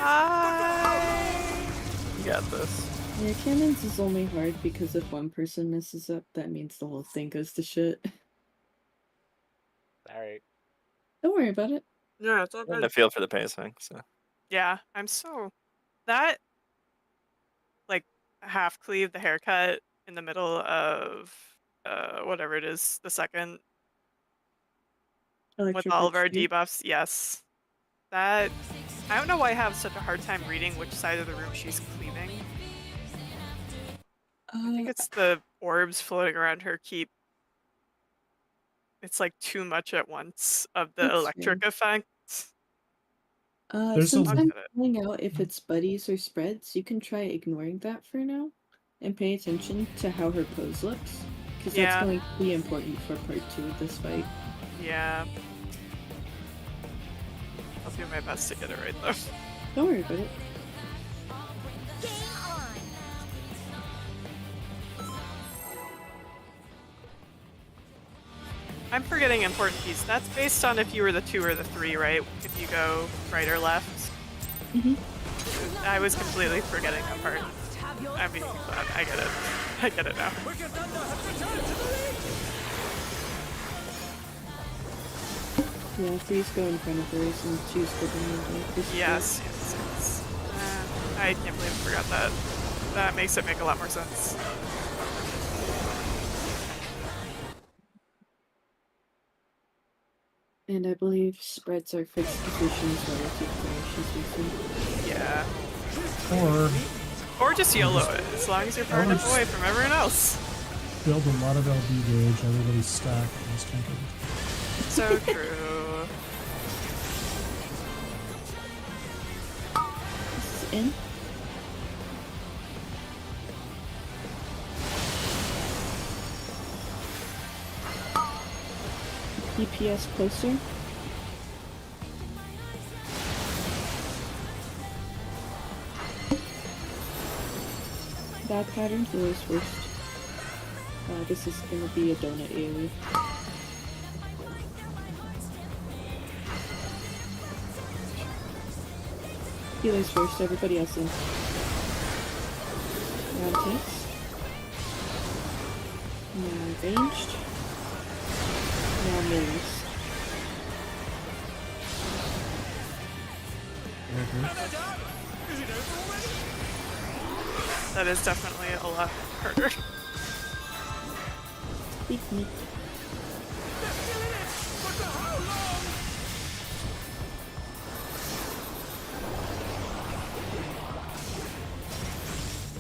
Hi. You got this. Yeah, cannons is only hard because if one person messes up, that means the whole thing goes to shit. Alright. Don't worry about it. Yeah, it's all And good. I feel for the pacing. So Yeah, I'm so that like half cleave the haircut in the middle of whatever it is, the second with Electric all of our Witch Spear. debuffs. Yes. That I don't know why I have such a hard time reading which side of the room she's cleaving. I think it's the orbs floating around her keep. It's like too much at once of the That's electric effect. There's a Since I'll I'm get it. finding out if it's buddies or spreads, you can try ignoring that for now, and pay attention to how her pose looks, because that's Yeah. going to be important for part 2 of this fight. Yeah. I'll do my best to get it right though. Don't worry about it. Game on. I'm forgetting important piece. That's based on if you were the 2 or the 3, right? If you go right or left. Mhm. I was completely forgetting that part. Have your I mean, but I get it. I get it now. Wicked Thunder has returned to the league! Yeah, 3's go in front of hers and 2's go behind her. Yes, yes, yes. I can't believe I forgot that. That makes it make a lot more sense. And I believe spreads are fixed positions relative to where she's facing. Yeah. or Or just YOLO it, as long as you're far enough away from everyone else. build a lot of LB gauge. Everybody's stacked. And just tank it. So true. This is in. DPS closer. That pattern heals first. This is gonna be a donut AoE. Healers first, everybody else in. Now tanks. Now ranged. Now melees. That is definitely a lot harder. Beep me.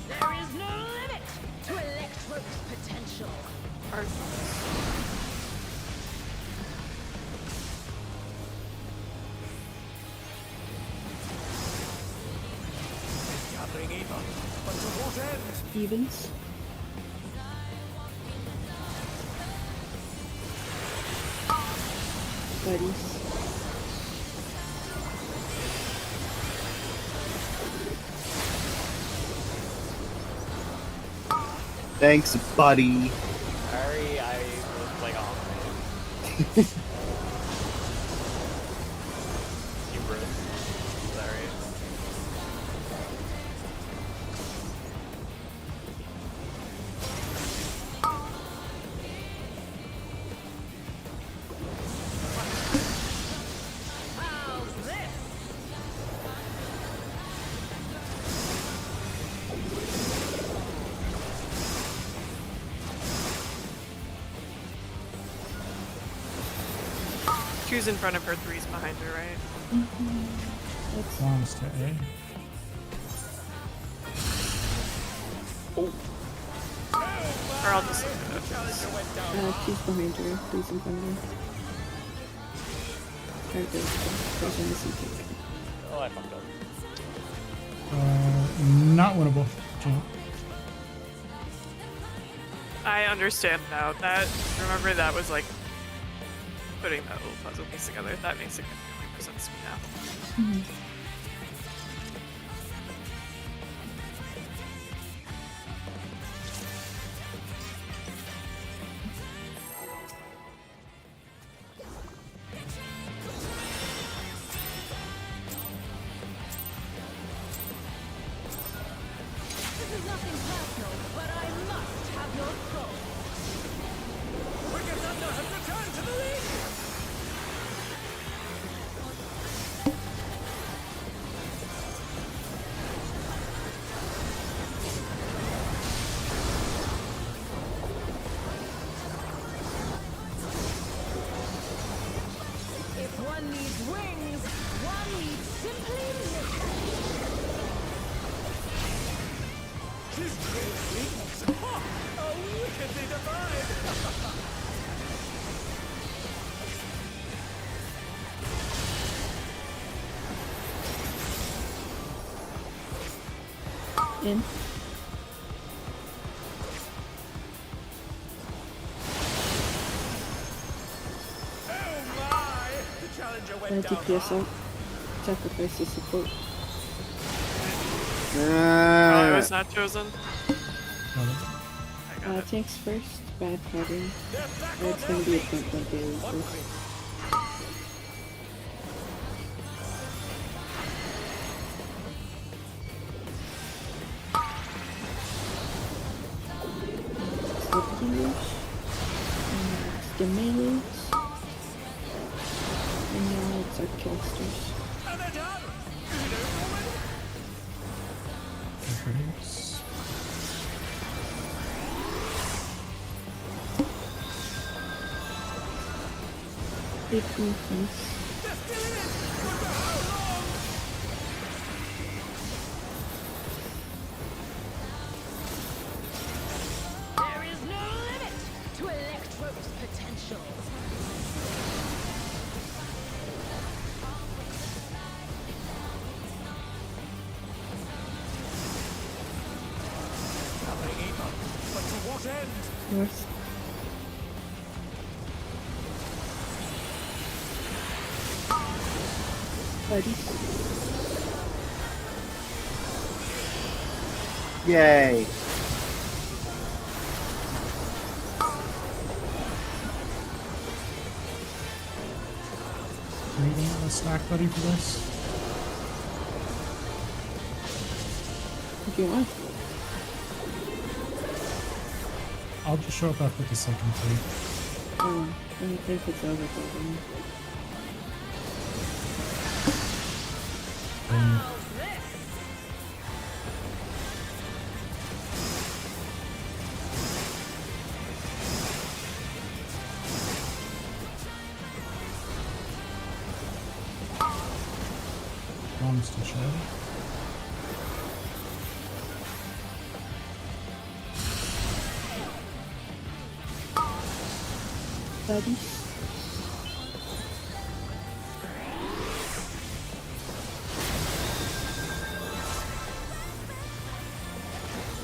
There is no limit to Electro's potential. Hard. Gathering Eva, but to what end? Evens. Buddies. Thanks, buddy. Sorry, I was like off. You bro. Sorry. How's this? Two's in front of her, three's behind her, right? That's Wants to A. Or I'll just look at it. she's behind her, three's in front of her. Alright, there's a missing tank. Oh, I fucked up. Not winnable. Jump. I understand now. That remember that was like putting that little puzzle piece together. That makes significantly more sense to me now. This is nothing personal, but I must have your soul. Wicked Thunder has returned to the league! wings, one needs simply mission. His great wings! Ha! How wickedly divine! In. Oh my! The challenger And went down DPS hard. out. Sacrifice the support. Oh, I was not chosen. Got it. I got it. Tanks first. Bad pattern. They're back on That's their gonna be a feet. point blank daily One first. crit. Slip healers. And it's the melees. And now it's our casters. And they're done! You know already? Critics. Big goofies. They're still in it! But for how long? There is no limit to Electro's potential. Nothing even. But to what end? North. Buddies. Yay! Do you want a stack buddy for this? If you want. I'll just show up after the second three. I think it's over for them. Promise to show. Buddies.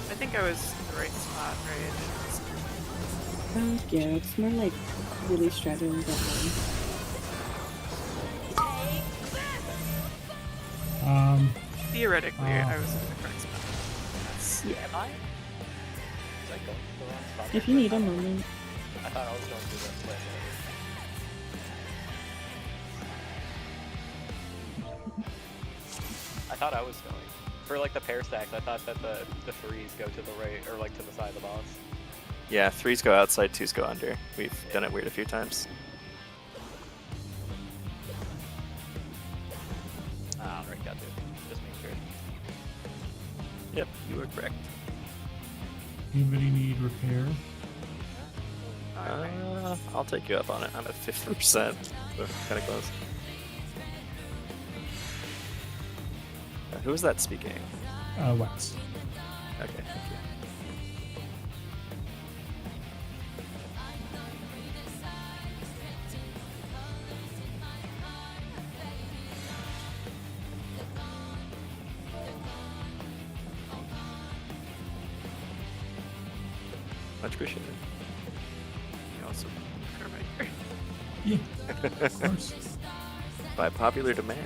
I think I was in the right spot, right? Yeah, it's more like really straddling that line. Theoretically, I was in the correct spot. Yeah. Am I? Was I going to the wrong spot? If you need a moment. I thought I was going to the right way. I thought I was going. For like the pair stacks, I thought that the threes go to the right, or like to the side of the boss. Yeah, 3s go outside, 2s go under. We've done it weird a few times. Ah, right, got it. Just make sure. Yep, you were correct. Anybody need repair? I'll take you up on it. I'm at 50%, so kind of close. Who is that speaking? Wax. Okay, thank you. Much appreciated. You also right. Yeah, of course. By popular demand.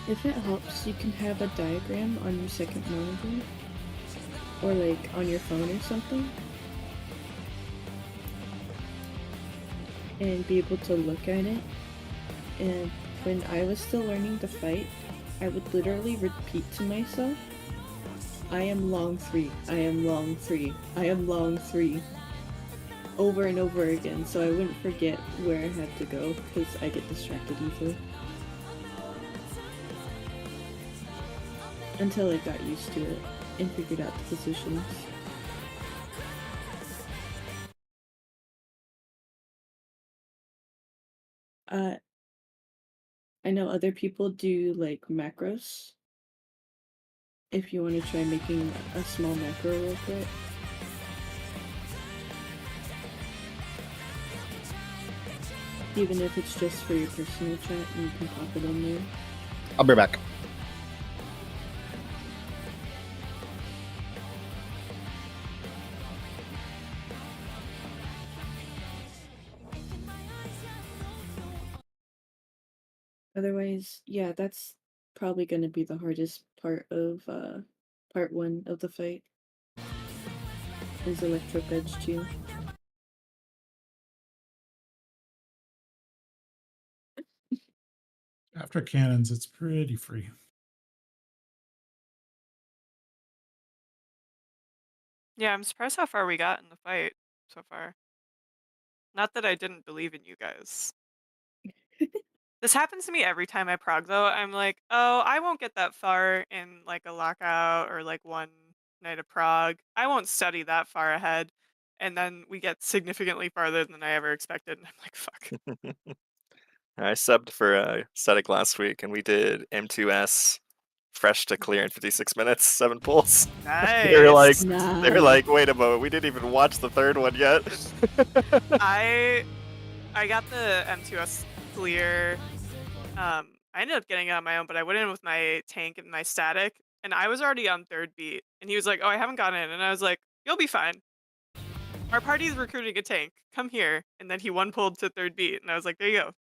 If it helps, you can have a diagram on your second monitor, or like on your phone or something, and be able to look at it. And when I was still learning to fight, I would literally repeat to myself, I am long 3, I am long 3, I am long 3, over and over again, so I wouldn't forget where I had to go, because I get distracted easily. until I got used to it and figured out the positions. I know other people do like macros. If you want to try making a small macro real quick. Even if it's just for your personal chat, and you can pop it in there. I'll be back. Otherwise, yeah, that's probably going to be the hardest part of part 1 of the fight. Is Electro Edge 2. After cannons, it's pretty free. Yeah, I'm surprised how far we got in the fight so far. Not that I didn't believe in you guys. This happens to me every time I prog, though. I'm like, oh, I won't get that far in like a lockout or like one night of prog. I won't study that far ahead. And then we get significantly farther than I ever expected. And I'm like, fuck. I subbed for static last week, and we did m4s fresh to clear in 56 minutes, 7 pulls. Nice. They were like, Nice. wait a moment, we didn't even watch the third one yet. I got the m4s clear. I ended up getting it on my own, but I went in with my tank and my static, and I was already on 3rd beat. And he was like, "Oh, I haven't gotten in," and I was like, "You'll be fine. Our party's recruiting a tank. Come here." And then he one pulled to 3rd beat, and I was like, "There you go.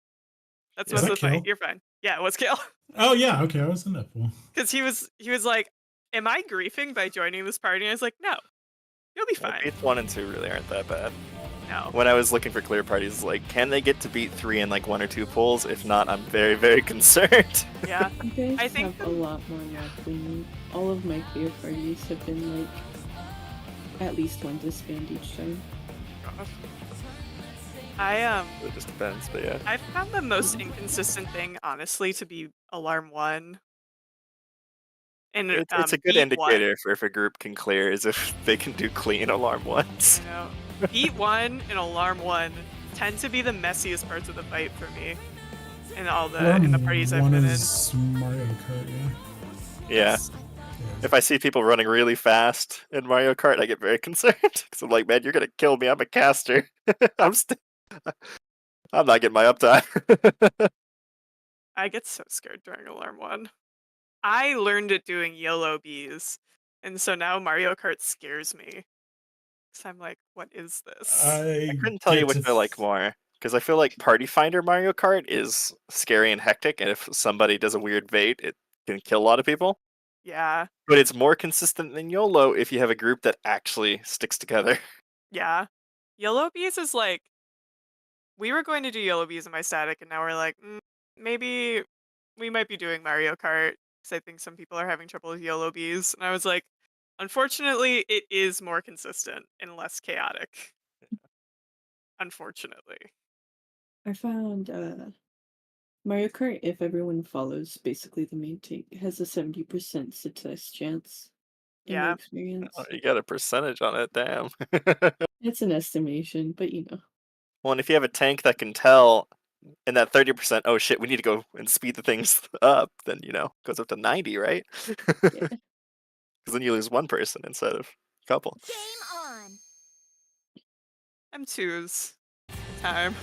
That's Was most that of the fight. kill? You're fine." Yeah, it was kill. Oh yeah, okay, I was in that pool. Because he was like, "Am I griefing by joining this party?" And I was like, "No, you'll be fine." Beats 1 and 2 really aren't that bad. No. When I was looking for clear parties, like, can they get to beat 3 in like 1 or 2 pulls? If not, I'm very, very concerned. Yeah. You guys I think have a lot more luck than me. All of my clear parties have been like at least 1 disband each time. It just depends, but yeah. I found the most inconsistent thing, honestly, to be Alarm 1. And It's a good beat indicator 1. for if a group can clear is if they can do clean alarm ones. You know, beat 1 and Alarm 1 tend to be the messiest parts of the fight for me. In all the in the parties I've One been in. is Mario Kart, yeah. Yeah. If I see people running really fast in Mario Kart, I get very concerned. Because I'm like, man, you're gonna kill me. I'm a caster. I'm not getting my uptime. I get so scared during Alarm 1. I learned it doing YOLO bees, and so now Mario Kart scares me. So I'm like, what is this? I couldn't tell you which I like more. Because I feel like Party Finder Mario Kart is scary and hectic, and if somebody does a weird bait, it can kill a lot of people. Yeah. But it's more consistent than YOLO if you have a group that actually sticks together. Yeah. YOLO bees is like, we were going to do YOLO bees in my static, and now we're like, maybe we might be doing Mario Kart, because I think some people are having trouble with YOLO bees. And I was like, unfortunately, it is more consistent and less chaotic. Unfortunately. I found Mario Kart, if everyone follows basically the main tank, has a 70% success chance in the Yeah. experience. Oh, you got a percentage on it, damn. It's an estimation, but you know. Well, and if you have a tank that can tell in that 30%, oh shit, we need to go and speed the things up, then, you know, goes up to 90, right? Yeah. Because then you lose one person instead of a couple. Game on. M2s time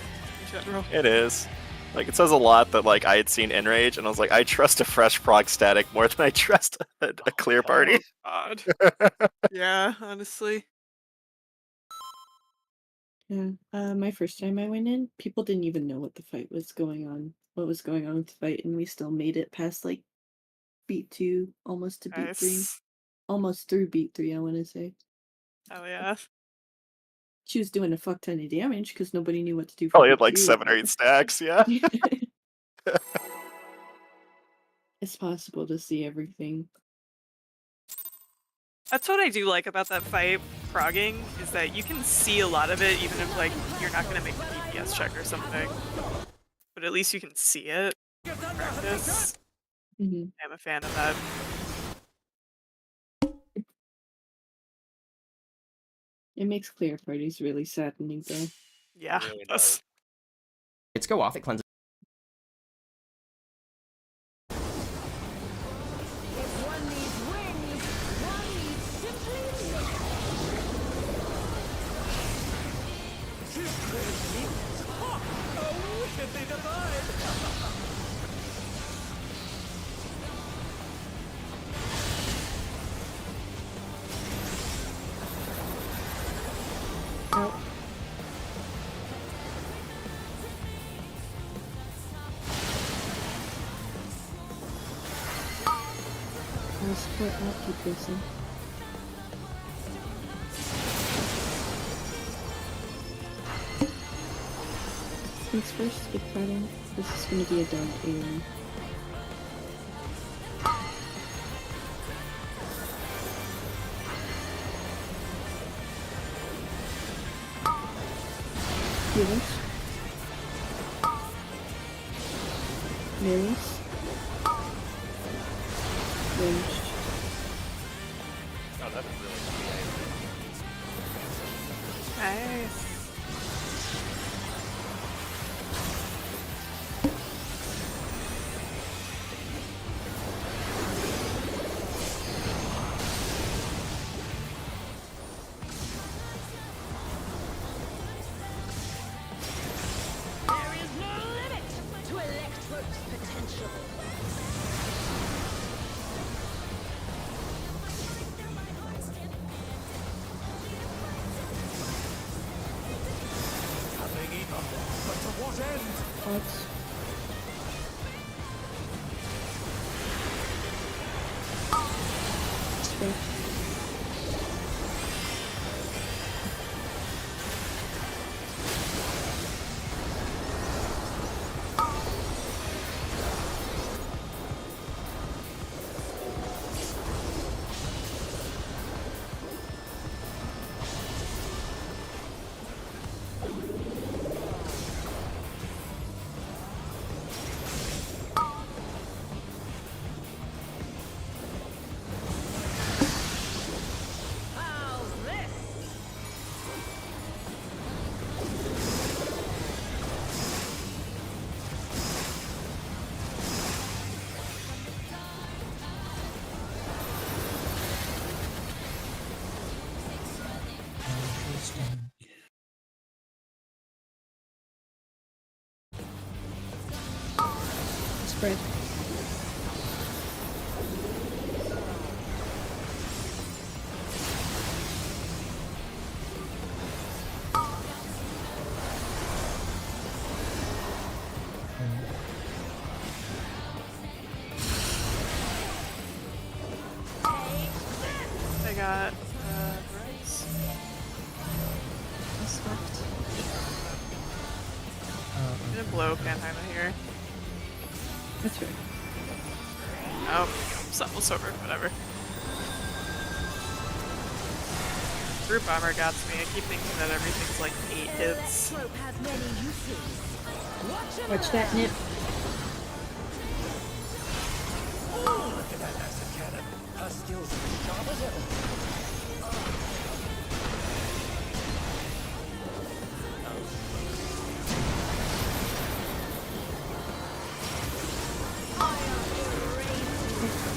in general. It is. Like, it says a lot that, like, I had seen Enrage, and I was like, I trust a fresh prog static more than I trust a clear party. Oh, God. Yeah, honestly. Yeah. My first time I went in, people didn't even know what the fight was going on. What was going on with the fight, and we still made it past like beat 2, almost to beat 3. Nice. Almost through beat 3, I want to say. Hell yeah. She was doing a fuck ton of damage because nobody knew what to do. Probably had like 7 or 8 stacks, yeah. It's possible to see everything. That's what I do like about that fight, progging, is that you can see a lot of it, even if like you're not gonna make a DPS check or something. But at least you can see it in practice. Mm-hmm. I'm a fan of that. It makes clear parties really saddening, though. Yeah. It really that's- does. Hits go off, it cleanses. If one needs wings, one needs simply liquid. A wickedly divine! Out. I'll support out, keep guessing. Things first, big pattern. This is gonna be a downed AoE. Healers. Melees. Ranged. Oh, that is really sweet. Nice. There is no limit to Electro's potential. Nothing even. But to what end? Odds. Spread. How's this? Spread. I got Bryce. Swift. I'm gonna blow Panheima here. That's right. Oh, Sunless over, whatever. Group armor got to me. I keep thinking that everything's like 8 hits. Electro has many uses. Watch that, Nip. Look at that acid cannon. Her skills are as sharp as ever.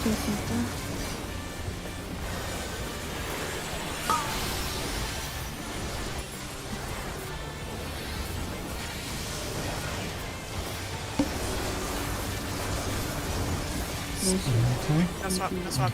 Jason down. Nice. Okay. No swap, no swap.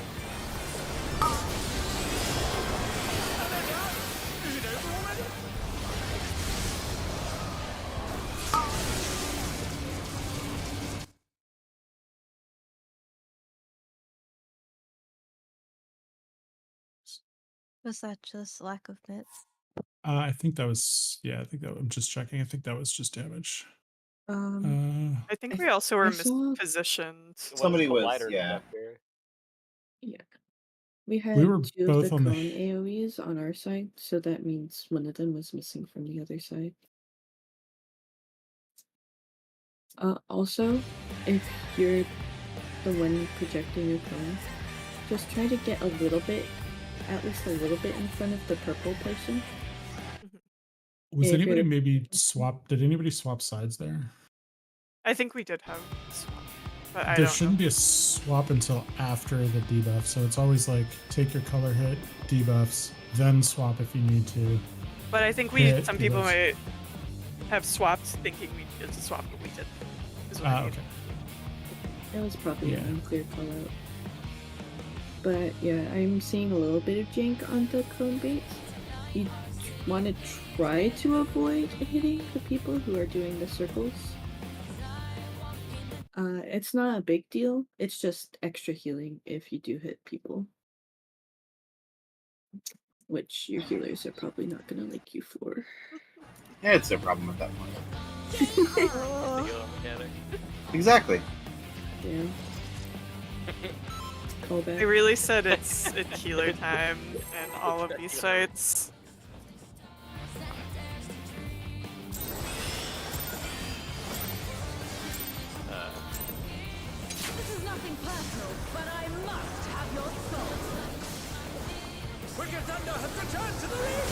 Was that just lack of bits? I think that was, yeah, I think that, I'm just checking. I think that was just damage. I think we also were mispositioned. Somebody was, Collider yeah. conductor. Yeah. We had We were two of both the on the- cone AoEs on our side, so that means one of them was missing from the other side. Also, if you're the one projecting your cone, just try to get a little bit, at least a little bit in front of the purple person, Was if anybody you're- maybe swap? Did anybody swap sides there? I think we did have a swap, but I There don't shouldn't know. be a swap until after the debuff, so it's always like take your color hit, debuffs, then swap if you need to. But I think some people might have swapped thinking we needed to swap, but we didn't. Is what I mean. Okay. It was probably Yeah. an unclear call out. But yeah, I'm seeing a little bit of jank on the cone baits. You want to try to avoid hitting the people who are doing the circles. It's not a big deal. It's just extra healing if you do hit people. Which your healers are probably not going to like you for. Yeah, it's their problem at that point. The healer mechanic. Exactly. Damn. Callback. They really said it's healer time in all of these fights. This is nothing personal, but I must have your soul. Wicked Thunder has returned to the ring!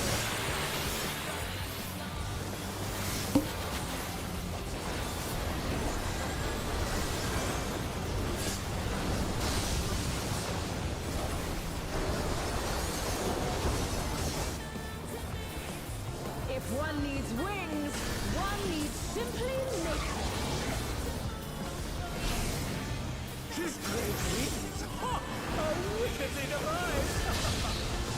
If one needs wings, one needs simply naked. His great wings! Ha! A wickedly devised!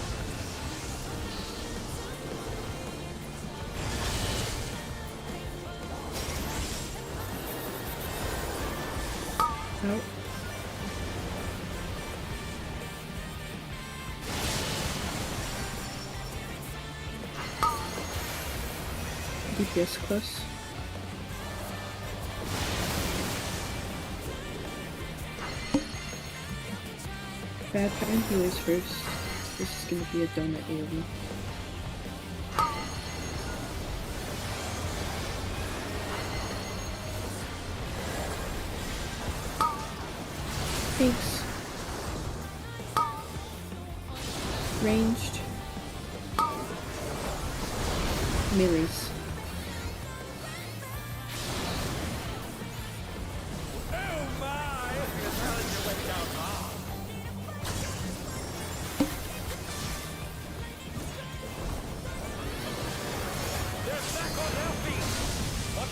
Out. DPS close. Bad pattern healers first. This is gonna be a donut AoE. Thanks. Ranged. Melees. Oh my! You're telling your way down hard. They're back on their feet! What?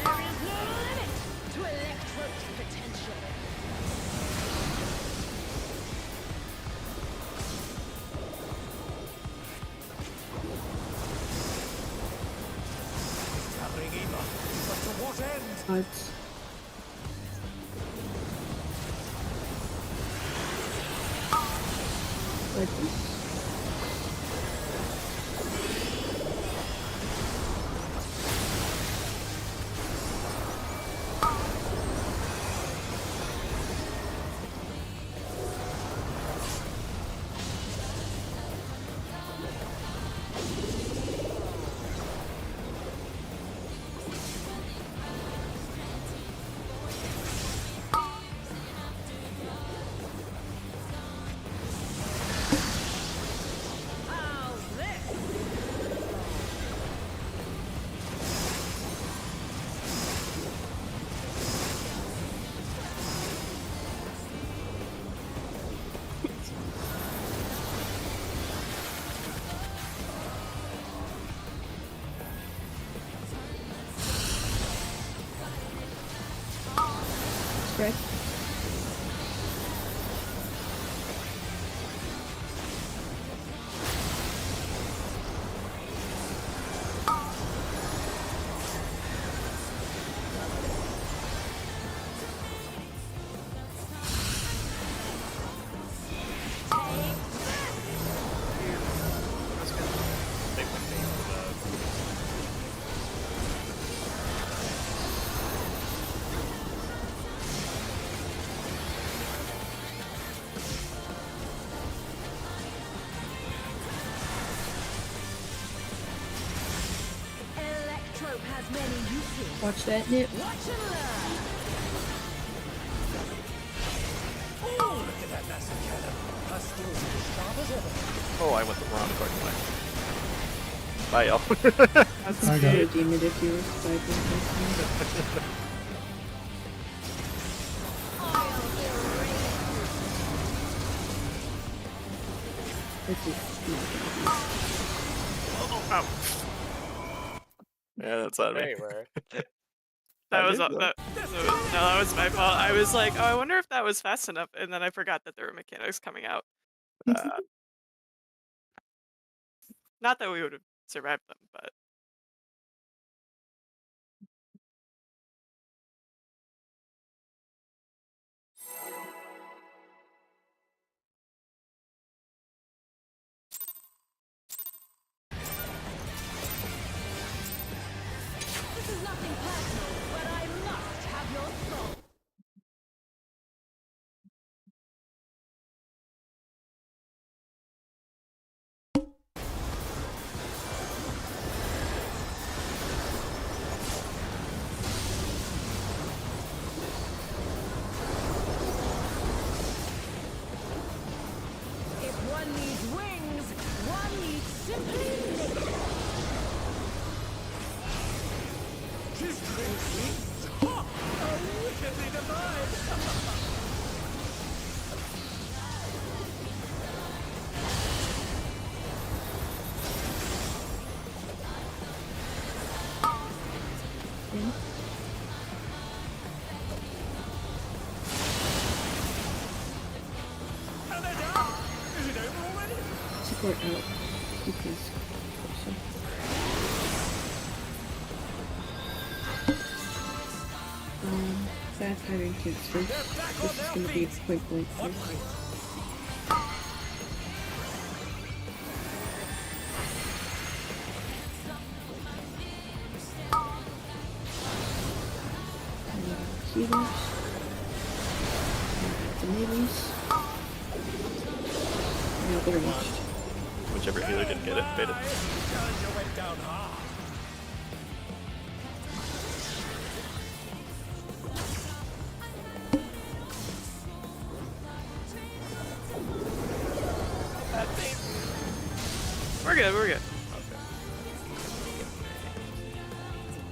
There is no limit to Electro's potential. Gathering evil, but to what end? Odds. Legends. How's this? Spread. They went base for the... Electro has many uses. Watch that nip. Watch and learn. Oh, look at that massive cannon! Her skills are as sharp as ever. Oh, I went the wrong fucking way. Bye, y'all. That's I got Gotta it. redeem it if you were typing. This is not gonna Oh, Yeah, that's on There me. you were. that was did no, that. that was my fault. I was like, oh, I wonder if that was fast enough, and then I forgot that there were mechanics coming out. Not that we would have survived them, but This is nothing personal, but I must have your soul. If one needs wings, one needs simply naked. His great wings! Ha! Are wickedly divine! And they're down! Is it over already? support out because person. Bad pattern kids first. This is gonna be point blank first. Healers. The melees. Now they're ranged. Whichever healer didn't get it, made it. Challenger went down hard. we're good. We're good.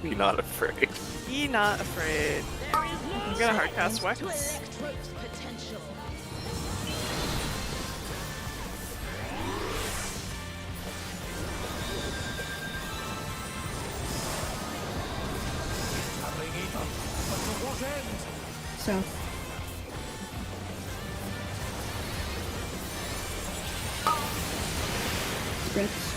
Be not afraid. Be not afraid. There is no I'm gonna hardcast to Wax. Electro's potential. Traveling ether. But to what end? South. Spreads.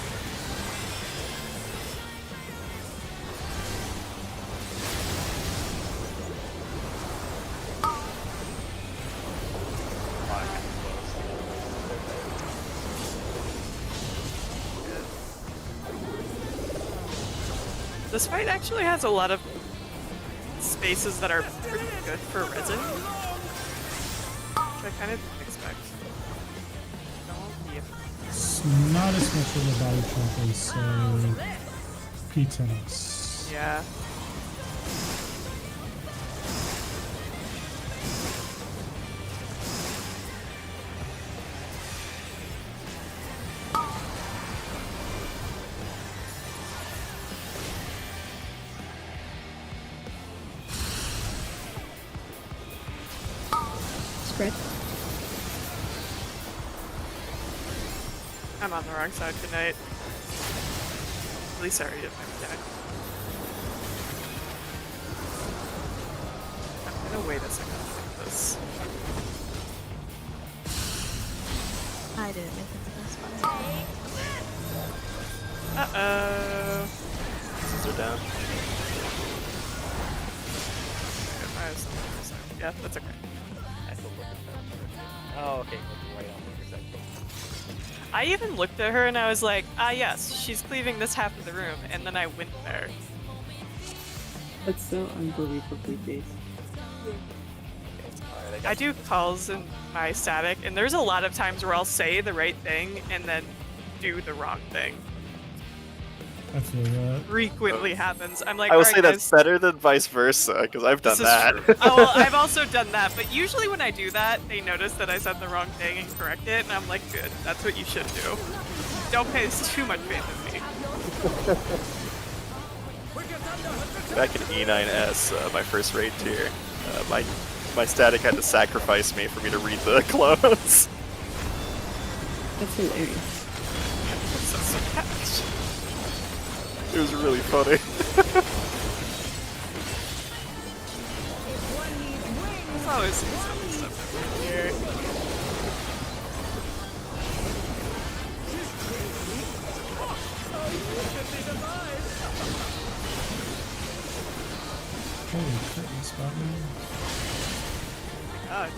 This fight actually has a lot of spaces that are pretty good for resin, which I kind of didn't expect. Oh, yeah. It's not as much of a body chunk as P10X. Yeah. Spread. I'm on the wrong side tonight. At least I already did my mechanic. I'm gonna wait a second to make this. I didn't make it to this one. Uh-oh. Pieces are down. Yeah, that's okay. I still look at that. Oh, okay. Looking right on the intersection. I even looked at her and I was like, ah yes, she's cleaving this half of the room, and then I went there. That's so unbelievably based. I do calls in my static, and there's a lot of times where I'll say the right thing and then do the wrong thing. I feel that. frequently happens. I'm like, I will alright say guys, that's better than vice versa, because I've done this is that. true. Oh, well, I've also done that, but usually when I do that, they notice that I said the wrong thing and correct it, and I'm like, good, that's what you should do. Don't place too much faith in me. Back in E9S, my first raid tier, my static had to sacrifice me for me to read the clones. That's hilarious. It was really funny. There's always some stuff over here. Holy shit, you spot me. God.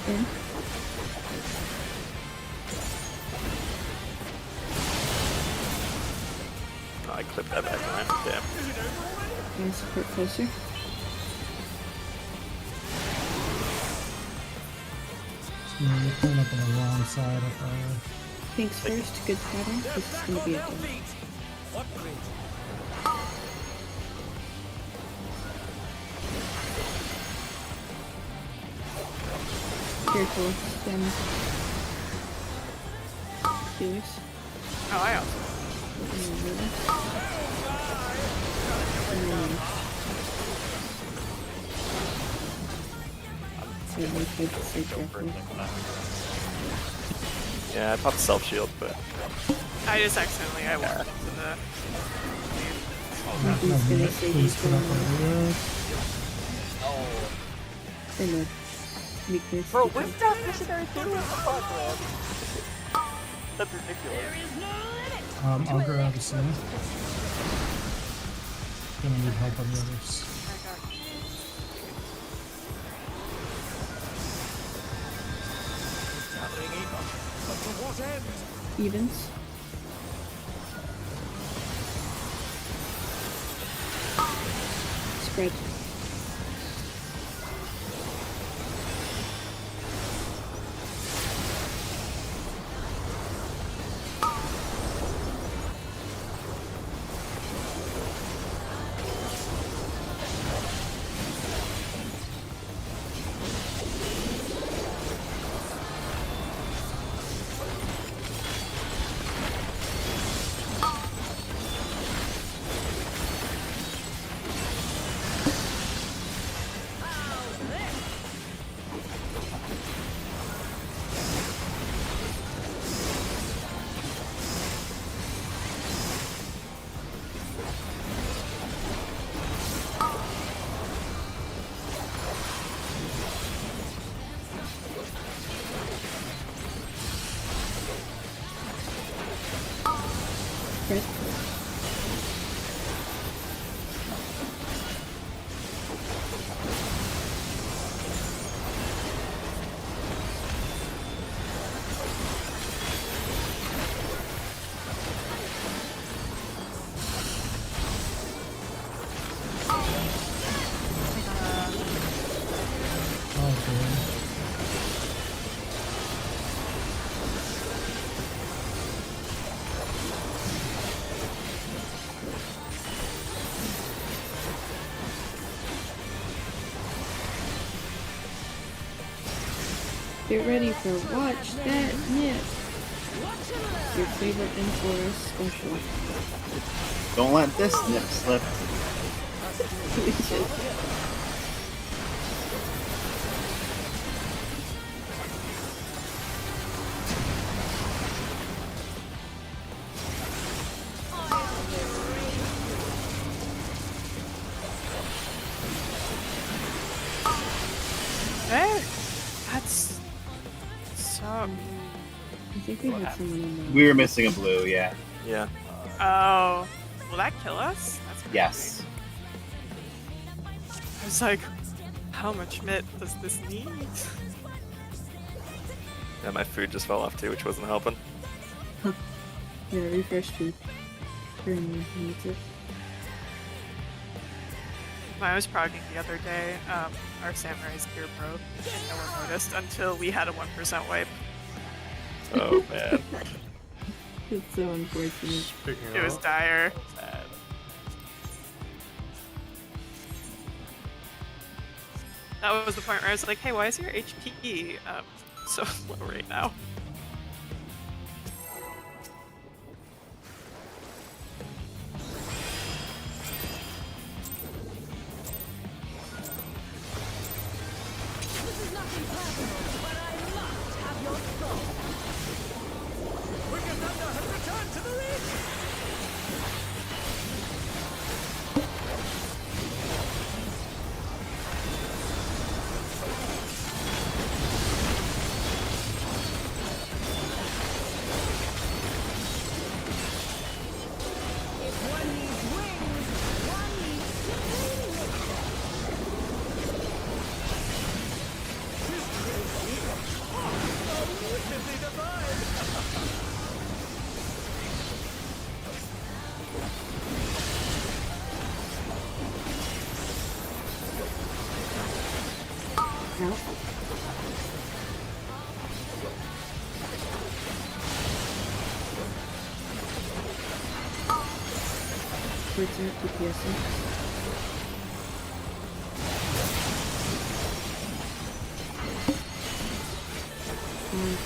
In. Oh, I clipped that back line. Damn. And support closer. You're pulling up on the wrong side of Thanks first, good pattern. This is gonna be a death. Careful, them. Steelers. Oh, I also. Yeah, I popped self shield, but I just accidentally, I walked into the... He's gonna say he's put up over there. in the weakness. Bro, what's that missionary doing? What the fuck, man? That's ridiculous. I'll grab a center. Gonna need help on the others. Evens. Spread. Spread. Get ready for Watch That Nip. Your favorite m4s special. Don't let this nip slip. Hey, that's so. I think we had someone in there. We were missing a blue, yeah. yeah. Oh, will that kill us? That's crazy. Yes. I was like, how much mitt does this need? Yeah, my food just fell off too, which wasn't helping. Yeah, refresh food. Everyone needs it. When I was progging the other day, our samurai's gear broke, and no one noticed until we had a 1% wipe. Oh man. It's so unfortunate. Speaking It was of, dire. Sad. That was the point where I was like, hey, why is your HP so low right now? This is nothing personal, but I must have your soul. Wicked Thunder has returned to the ring! If one needs wings, one needs simply Wickedly divine! Out. Birds are DPSing.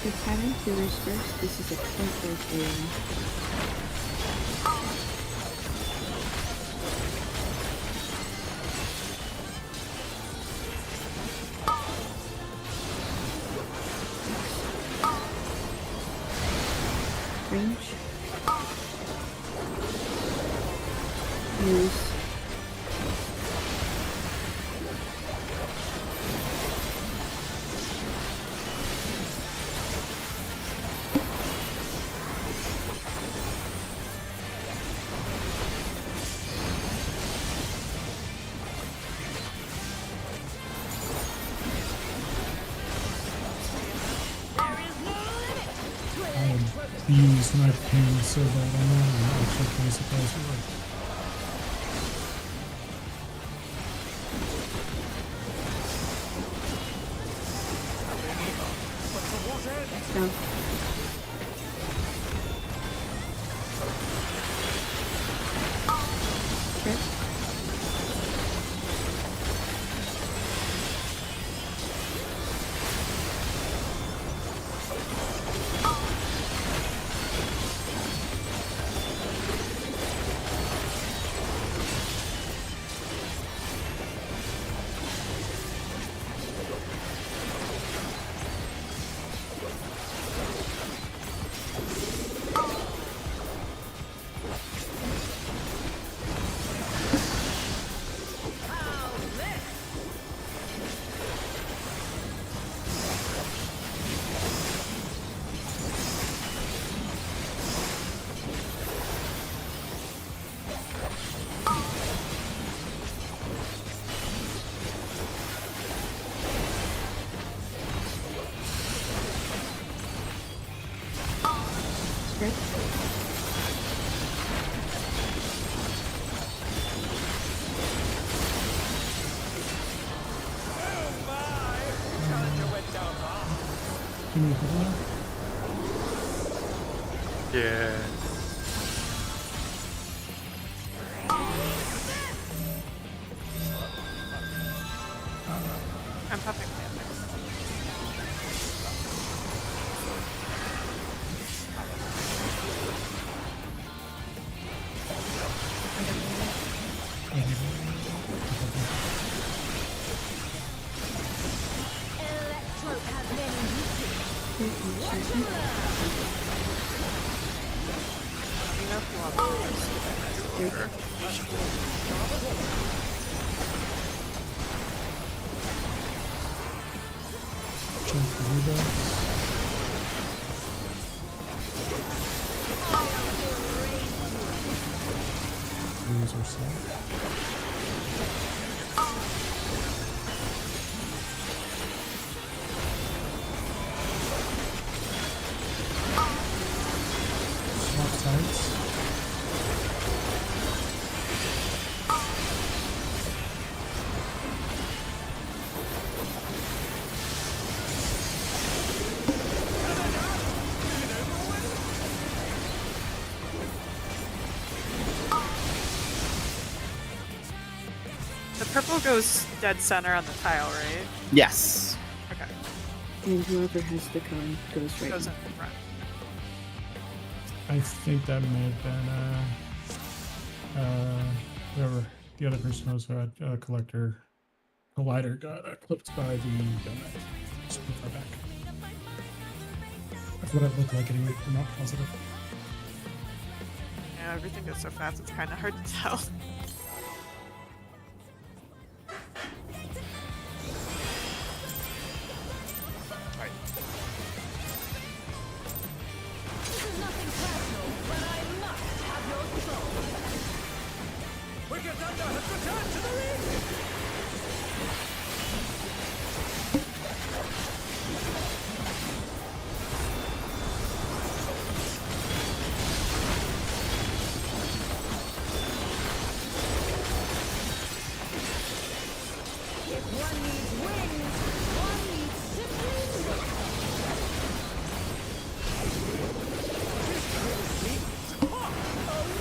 If having healers first, this is a perfect area. Range. Use. I abused my pain so bad on that. I'm actually kind of surprised it worked. Down. Trip. Can you hit that? yeah. I'm popping damage. Electrode has many uses. Let me know if you want me to Check the rebounds. Use or set. Swap sides. purple goes dead center on the tile, right? Yes. Okay. And whoever has the cone goes right. Goes in. in front. I think that may have been whoever the other person was who had collider got clipped by the donut. Just pretty far back. That's what it looked like anyway. I'm not positive. Yeah, everything goes so fast, it's kind of hard to tell. This is nothing personal, but I must have your soul. Wicked Thunder has returned to the ring! If one needs wings, one needs simply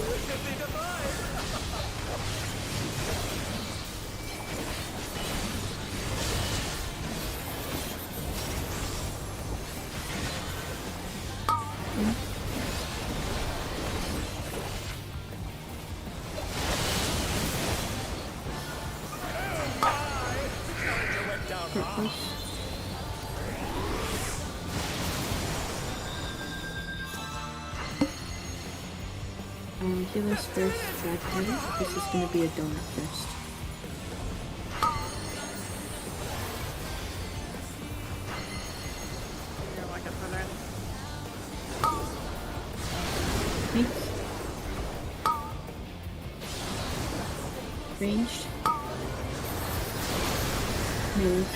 Wickedly divine! Purple. Healers first, bad party. This is gonna be a donut first. You're like up there. Thanks. Ranged. Melees.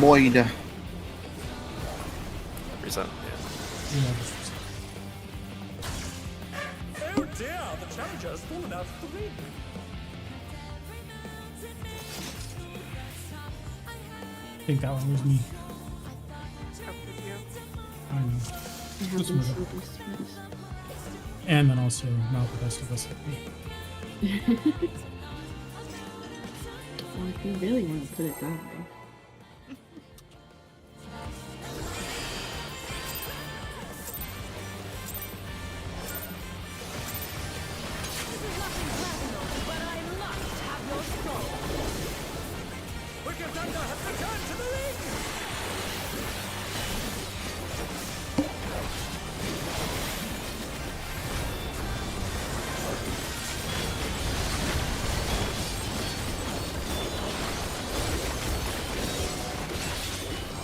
Moida. Represent. You know, just- Oh dear, the challenger has fallen out of the ring. I think that one was me. Up with you. I know. I have Just these move it. levels. And then also not the best of us at me. Well, if you really want to put it that way. but I must have your soul. Wicked Thunder has returned to the ring!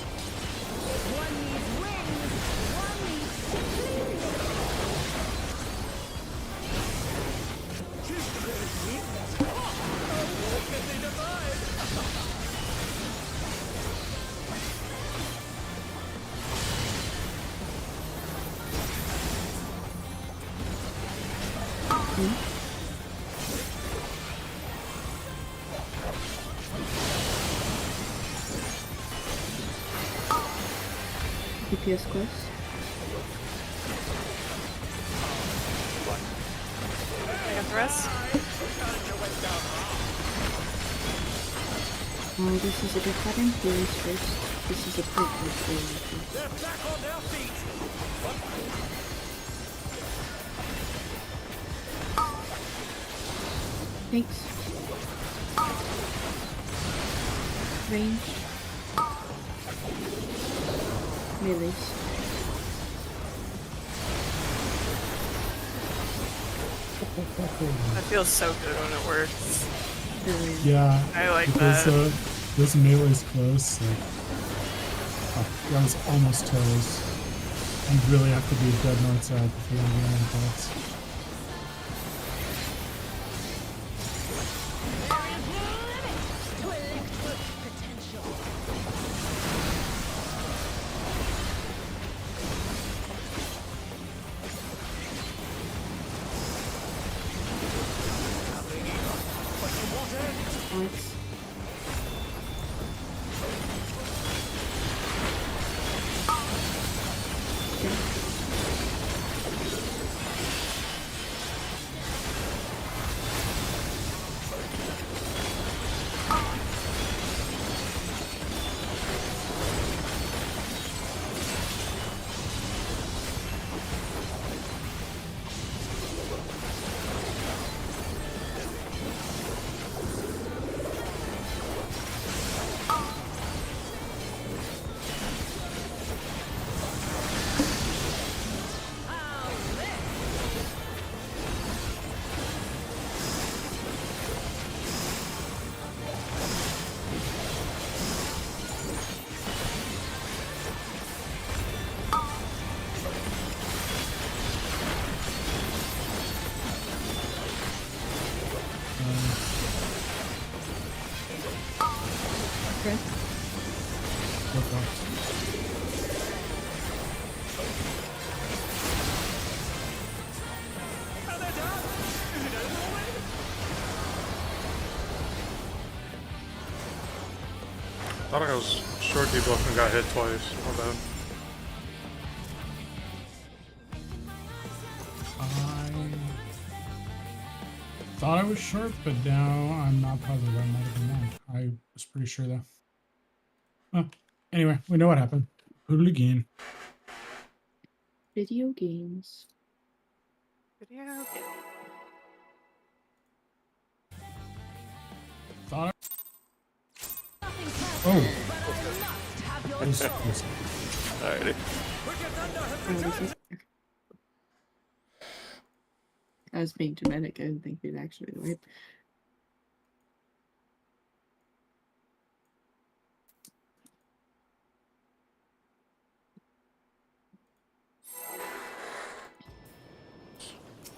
One needs wings, one needs simply Wickedly divine! DPS close. I got the rest. This is a good pattern. Healers first. This is a point of healing first. They're back on their feet! Thanks. Range. Melees. That feels so good when it works. Yeah. I like because, that. this melee's close. Like, that was almost toes. You really have to be dead north side before you get any points. there is no limit to electric potential. Arts. Thought I was short debuff and got hit twice. My bad. I thought I was short, but now I'm not positive. I might have been wrong. I was pretty sure though. Well, anyway, we know what happened. Poodle again. Video games. Video game. Thought I... Oh. Alrighty. I was being dramatic. I didn't think we'd actually wipe.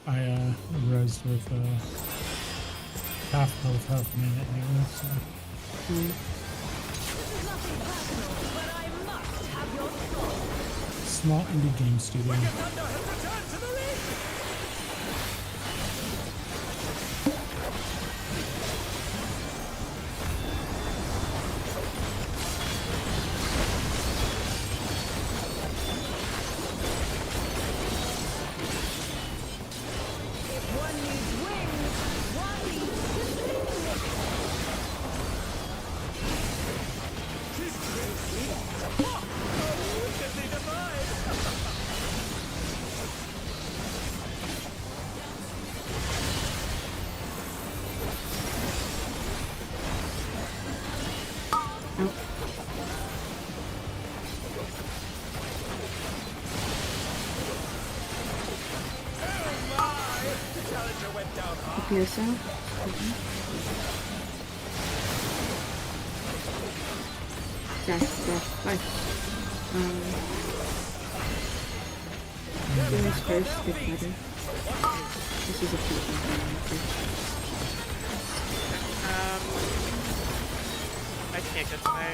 I rezzed with half health, half minute anyway, so. Small indie game studio. PSL. Bye. Feelings first, get better. This is a I can't get to my...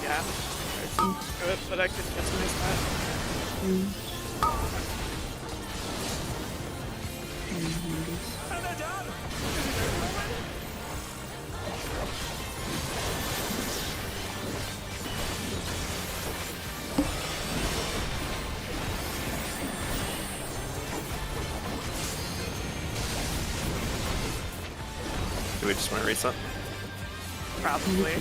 Yeah. Good, but I couldn't get to my spot. Do we just want to reset? Probably.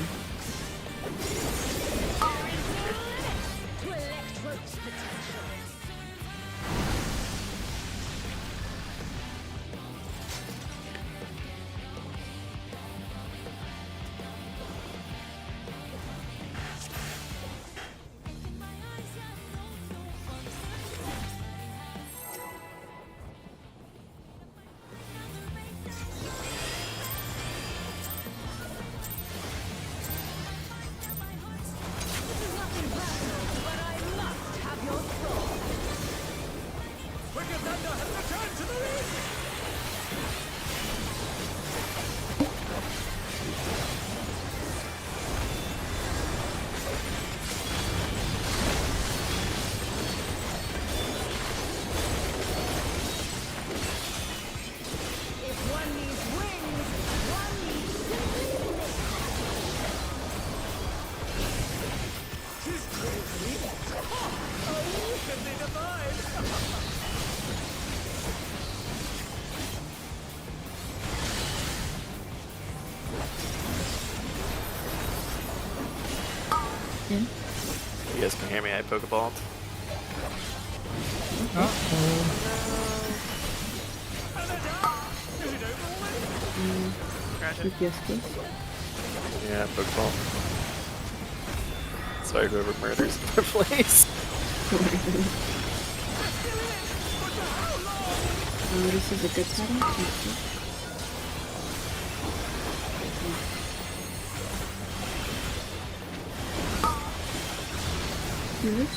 You guys can hear me, I Pokeballed. Yes, please. Yeah, Pokeball. Sorry, whoever murders the place. This is a good pattern. Yes.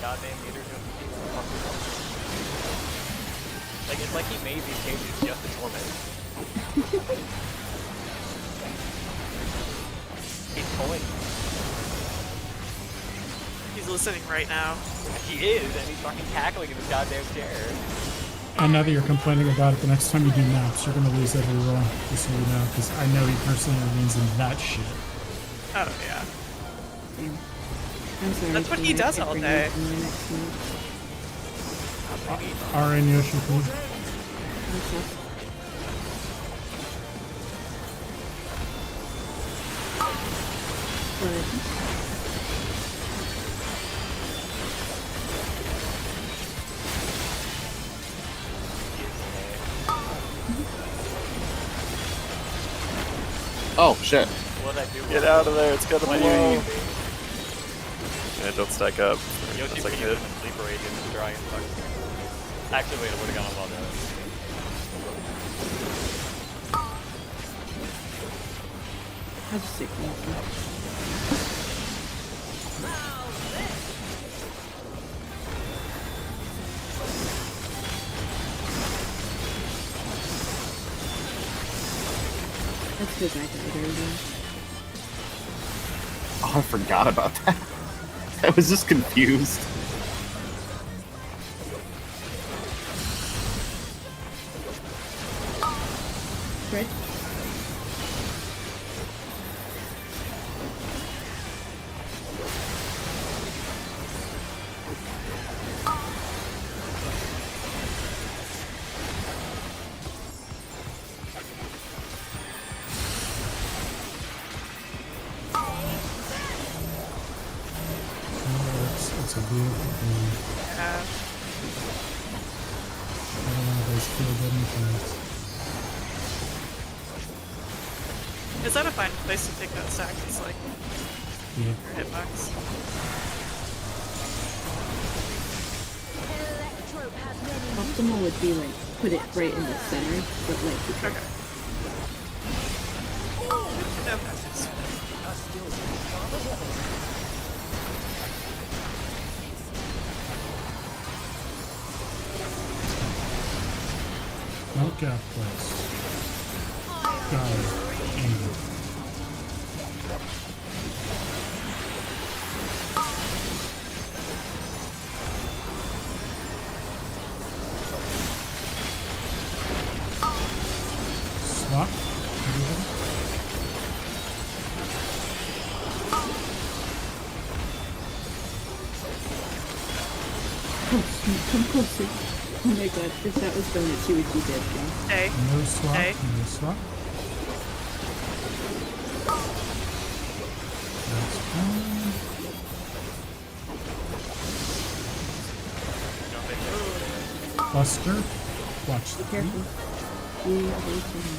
Goddamn meters like, it's like he made these changes just to torment. He's pulling. listening right now. He is, and he's fucking cackling in his goddamn chair. And now that you're complaining about it, the next time you do naps, you're gonna lose every roll, just so you know, because I know he personally leans in that shit. Oh yeah. I'm sorry. That's what he I does all bring day. up in my next move. RA Yoshi, please. What's up? But Oh shit! What did I do? Get out of there, it's gonna blow. Yoshi Yeah, don't stack up. Yoshi That's like beat good. him in sleeper rage and dry and fuck. Actually, wait, it would have gone well though. I'll just take one. That's because I died earlier. Oh, I forgot about that. I was just confused. Right? It's a beautiful thing. Yeah. I don't know if those feel good mechanics. Is that a fine place to take that stack? It's like Yeah. your hitbox. Optimal would be like put it right in the center, but like Okay. No. No gap place. Got it. Aim. Swap. Everybody. come closer. Oh my god, if that was donuts, you would be dead now. Stay. No swap. Stay. No swap. That's fine. Buster. Watch the Be careful. Be away from him.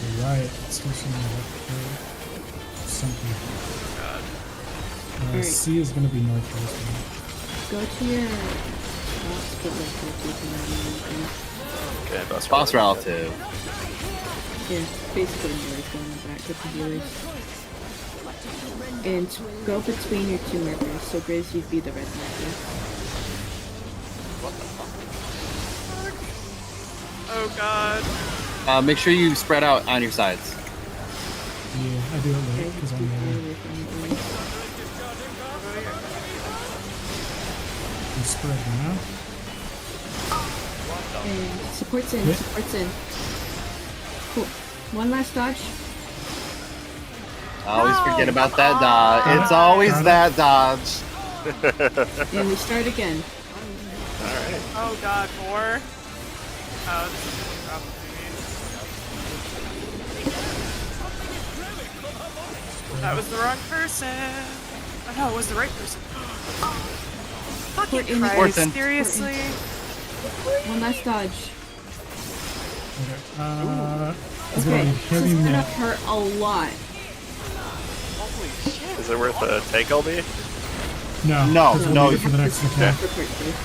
You're right. It's still something like something. Alright. C is going to be northwest. Go to your boss, but like go to your Okay, Boss relative. Yeah, basically Nora's going back with the healers. And go between your two markers, so Grizz, you'd be the red marker. Oh god. Make sure you spread out on your sides. Yeah, I do it late Okay, because keep I'm it there. away from the I'm spread now. And support's in, Yeah. support's in. Cool. One last dodge. I always forget about that Got dodge. It's it. always Got it. that dodge. And we start again. Alright. Oh god, more? Oh, this is really rough for me. That was the wrong person. Oh no, it was the right person. Fucking Put in Christ, Fortune. seriously? One last dodge. Okay. Is it Okay, a this heavy is gonna net? hurt a lot. Holy shit. Is it worth a take LB? No. No, 'cause we'll no, need it for the next mechanic. Support first.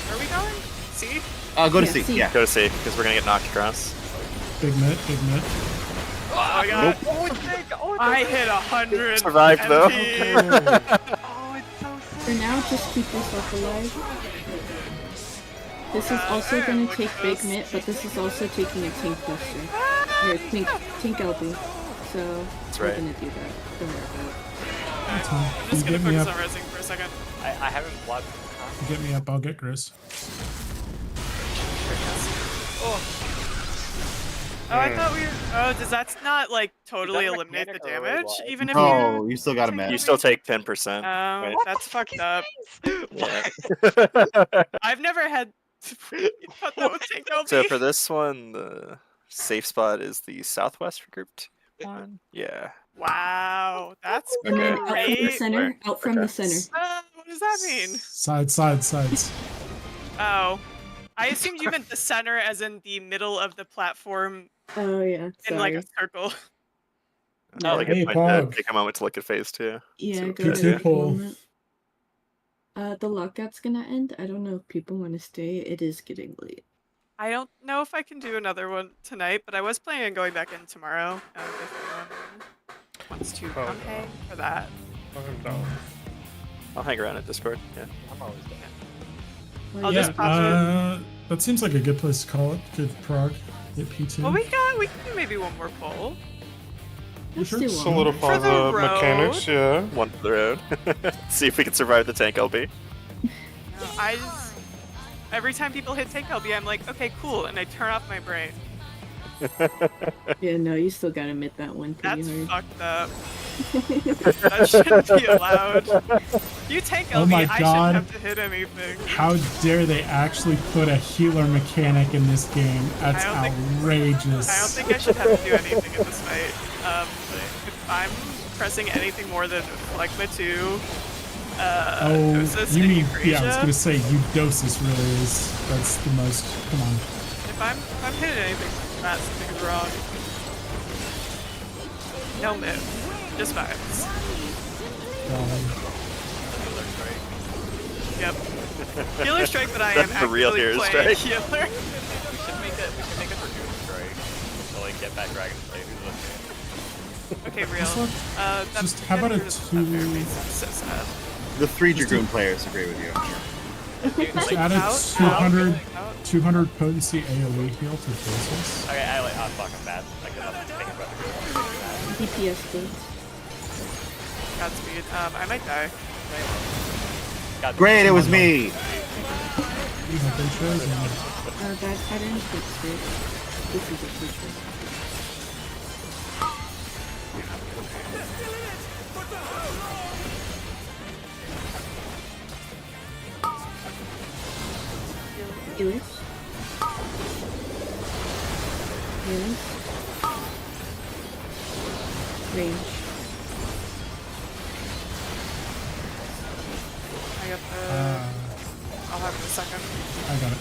Where are we going? See? Go to Yeah, C. C. Yeah. Go to C, because we're gonna get knocked across. Big net, big net. Oh my god. I hit 100. Survived, though. MP. Oh, it's so sick. For now, just keep yourself alive. This is God, also I gonna am take like big this. mitt, but this is also taking a tank booster. Ah! Here, Tink LB. So That's we're right. gonna do that. Don't worry about it. That's fine. I'm just You gonna get me focus up. on resing for a second. I haven't blocked. You get me up. I'll get Gris. Oh, I thought we were. Oh, does that not like totally that eliminate the mechanic or really damage? wide? Even if No, you still got a take med. You still take 10%. Oh, Right. that's fucked up. Yeah. I've never had. thought that was take So LB. for this one, the safe spot is the southwest for group 1. Yeah. Wow, that's And then out from the great. center. Out from the center. What does that mean? Sides. Oh, I assumed you meant the center, as in the middle of the platform, Oh yeah. in like Sorry. a circle. No. Like Hey, it might Pog. take a moment to look at phase 2. Yeah, So go good to P2 that pull. moment. The lockout's gonna end. I don't know if people want to stay. It is getting late. I don't know if I can do another one tonight, but I was planning on going back in tomorrow. If anyone wants to come hang for that. I'm down. I'll hang around at Discord. Yeah. I'm always down. Well, I'll Yeah, just pop in. that seems like a good place to call it. Good prog. Hit P2. Well, we can do maybe one more poll. let's sure? do one. Solidify For the the road. mechanics, yeah. One for the road. See if we can survive the tank LB. I just every time people hit take LB, I'm like, okay, cool, and I turn off my brain. Yeah, no, you still gotta admit that one pretty That's hard. fucked up. That shouldn't be allowed. You take LB, Oh my I God. shouldn't have to hit anything. How dare they actually put a healer mechanic in this game? That's I don't think- outrageous. I don't think I should have to do anything in this fight. If I'm pressing anything more than Phlegma 2, Dosis, you and mean, Euphrasia, yeah, I was gonna say, Eudosis really is, that's the most, come on. if I'm hitting anything, that something's wrong. No move, just vibes. Yep. Healer strike, but I am That's the real actually hero playing strike. healer. We should make it for Doom Strike. To like get back Dragon Slayer. Okay, real. Just like- That just, how about a is not fair, two- makes me so sad. The 3 Dragoon players agree with you. Just add a Out, 200, out. 200 potency AoE heal to Dosis. Okay, I'm fucking bad. I cannot think about the DPS boots. Godspeed. I might die. God, Great, it was me. You have been chosen. That pattern takes straight. This is a feature. Healers. Healers. Range. I got the. I'll have it in a second. I got it.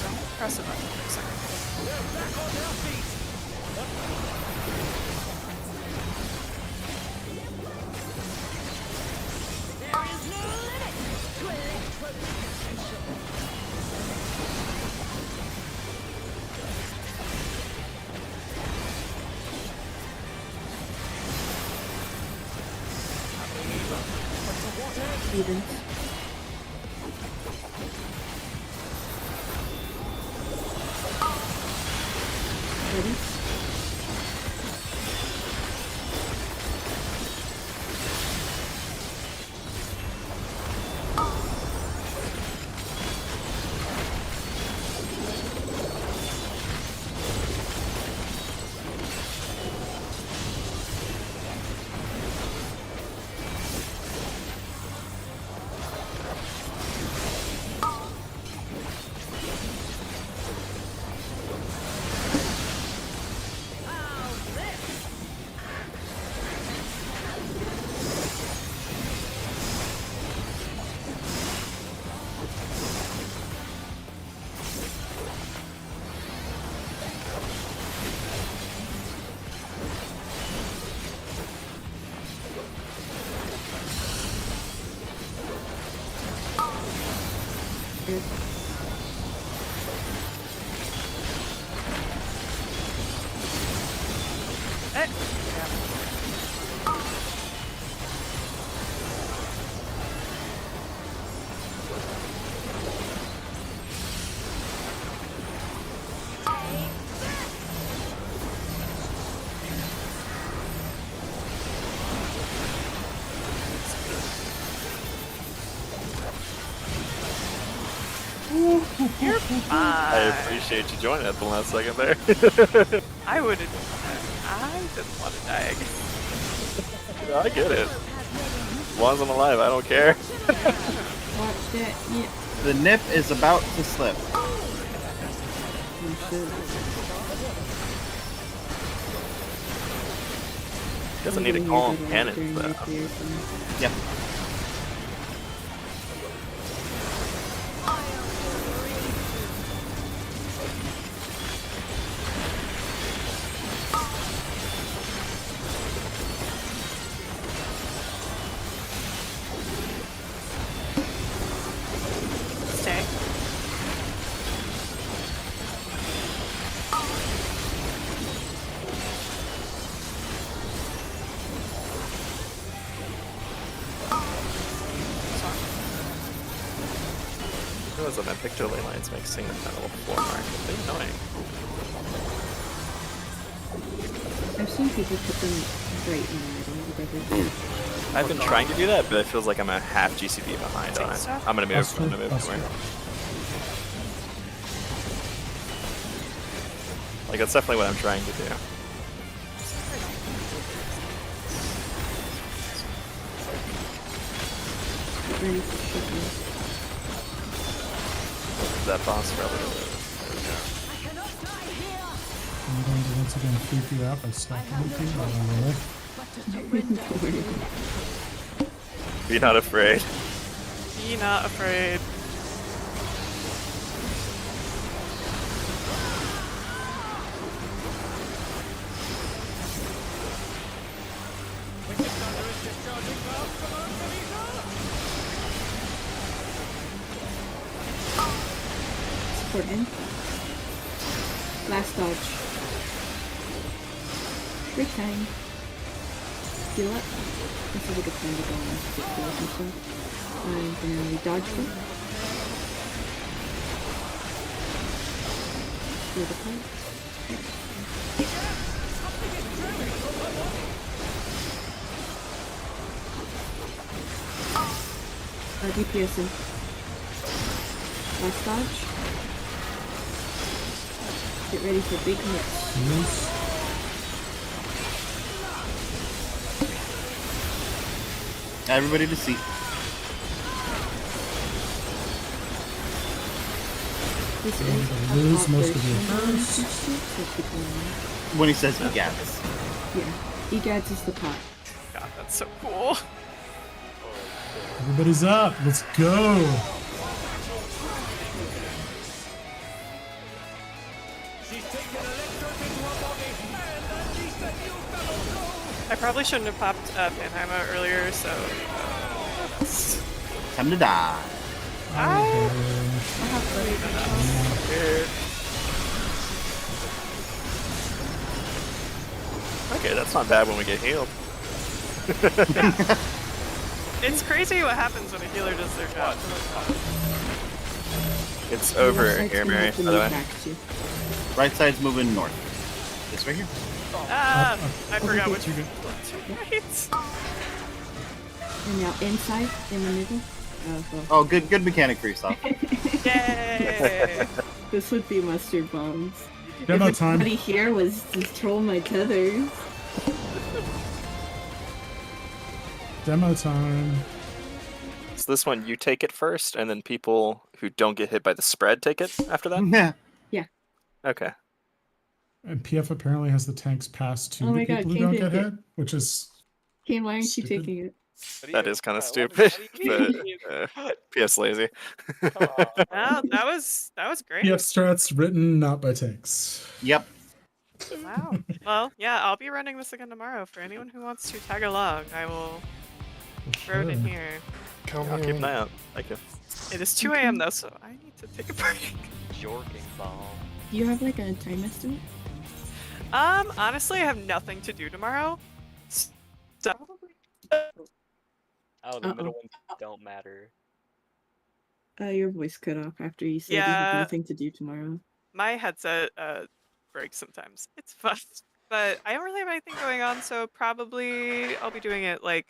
Don't press a button for a second. Evens. Ready? Good. You're I fine. appreciate you joining at the last second there. I wouldn't. I didn't want to die again. I get it. As long as I'm alive, I don't care. Watch that. Yeah. The nip is about to slip. Oh, shit. Doesn't I'm need to gonna call hear him that cannons during though. nuclear thing. Yep. Stay. I realize that my picture ley lines make single panel floor mark. They're annoying. I've seen people put them right in the middle of everything. I've been trying to do that, but it feels like I'm a half GCP behind on it. I'm gonna move. Buster, I'm gonna move Buster. somewhere. Like that's definitely what I'm trying to do. Ready for shipping. That boss probably. I'm going to once again freak you out by stacking with you while I'm away. Don't worry. Be not afraid. Be not afraid. Support in. Last dodge. Break time. Heal up. This is a good time to go and get heals and stuff. And then we dodge them. Heal the point. DPS in. Last dodge. Get ready for big hits. Yes. Everybody to seat. This You're is going to a lose top most of your version first. so keep an eye. When he says EGADS. Yeah, EGADS is the pot. God, that's so cool. Everybody's up. Let's go. I probably shouldn't have popped Panheima earlier, so. Time to die. Okay, that's not bad when we get healed. It's crazy what happens when a healer does their job. It's The over left side's here, gonna Mary, have to by the move way. back too. Right side's moving north. This right here. Ah, I forgot Okay, which you're good. right. And now inside, in the middle. Well, Oh, good mechanic for yourself. Yay! this would be mustard bombs. Demo If time. everybody here was just troll my tethers. Demo time. So this one, you take it first, and then people who don't get hit by the spread take it after that? Yeah. Yeah. Okay. And PF apparently has the tanks pass to Oh the my God, people who Kane don't did get it. hit, which is Kane, why aren't you Stupid. taking it? That is kind of stupid, but PS lazy. Wow, that was great. PF strats written not by tanks. Yep. Wow. Well, yeah, I'll be running this again tomorrow. For anyone who wants to tag along, I will throw it in Sure. here. I'll keep an eye out. Thank you. It is 2 a.m. though, so I need to take a break. Jorking bomb. Do you have like a time estimate? Honestly, I have nothing to do tomorrow. So Oh, the middle ones don't matter. Your voice cut off after you said you Yeah. have nothing to do tomorrow. my headset breaks sometimes. It's fun. But I don't really have anything going on, so probably I'll be doing it like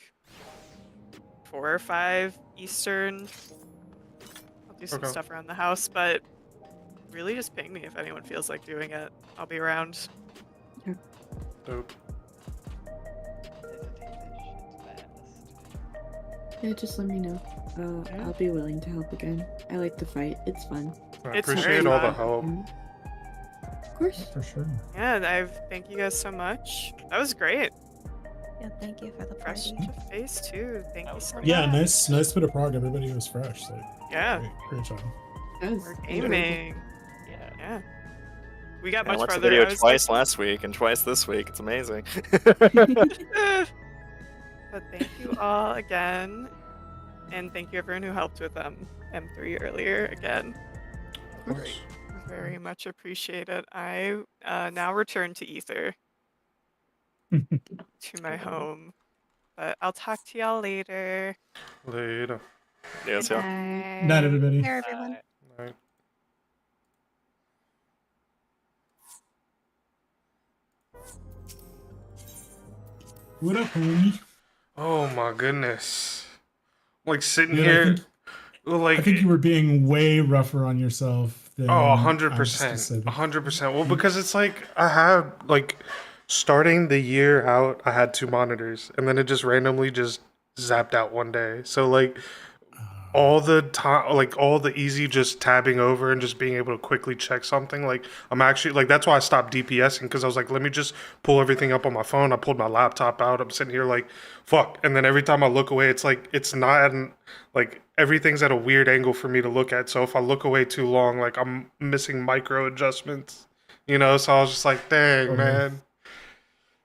4 or 5 Eastern. I'll do some Okay. stuff around the house, but really just ping me if anyone feels like doing it. I'll be around. Dope. Yeah, just let me know. I'll be willing to help again. I like to fight. It's fun. I It's appreciate very all the fun. help. Of course. For sure. Yeah, thank you guys so much. That was great. Yeah, thank you for the Fresh party. to face too. Thank you so much. Yeah, nice bit of prog. Everybody was fresh. Like, Yeah. great job. We're gaming. Yeah. We got I much watched the farther. video I was twice last week and twice this week. It's amazing. But thank you all again. And thank you everyone who helped with M3 earlier again. Of course. Very much appreciated. I now return to Ether. To my home. But I'll talk to y'all later. Later. Yes, yeah. Night, everybody. Here, everyone. Night. What up, homie? Oh my goodness. Like sitting Dude, here, I think you were being way rougher on yourself than 100%. I'm just 100%. Well, because it's like I had like starting the year out, I had 2 monitors, and then it just randomly just zapped out one day. So like all the time, like all the easy just tabbing over and just being able to quickly check something. Like I'm actually like that's why I stopped DPSing, because I was like, let me just pull everything up on my phone. I pulled my laptop out. I'm sitting here like, fuck. And then every time I look away, it's like it's not like everything's at a weird angle for me to look at. So if I look away too long, like I'm missing micro adjustments, you know. So I was just like, dang, man.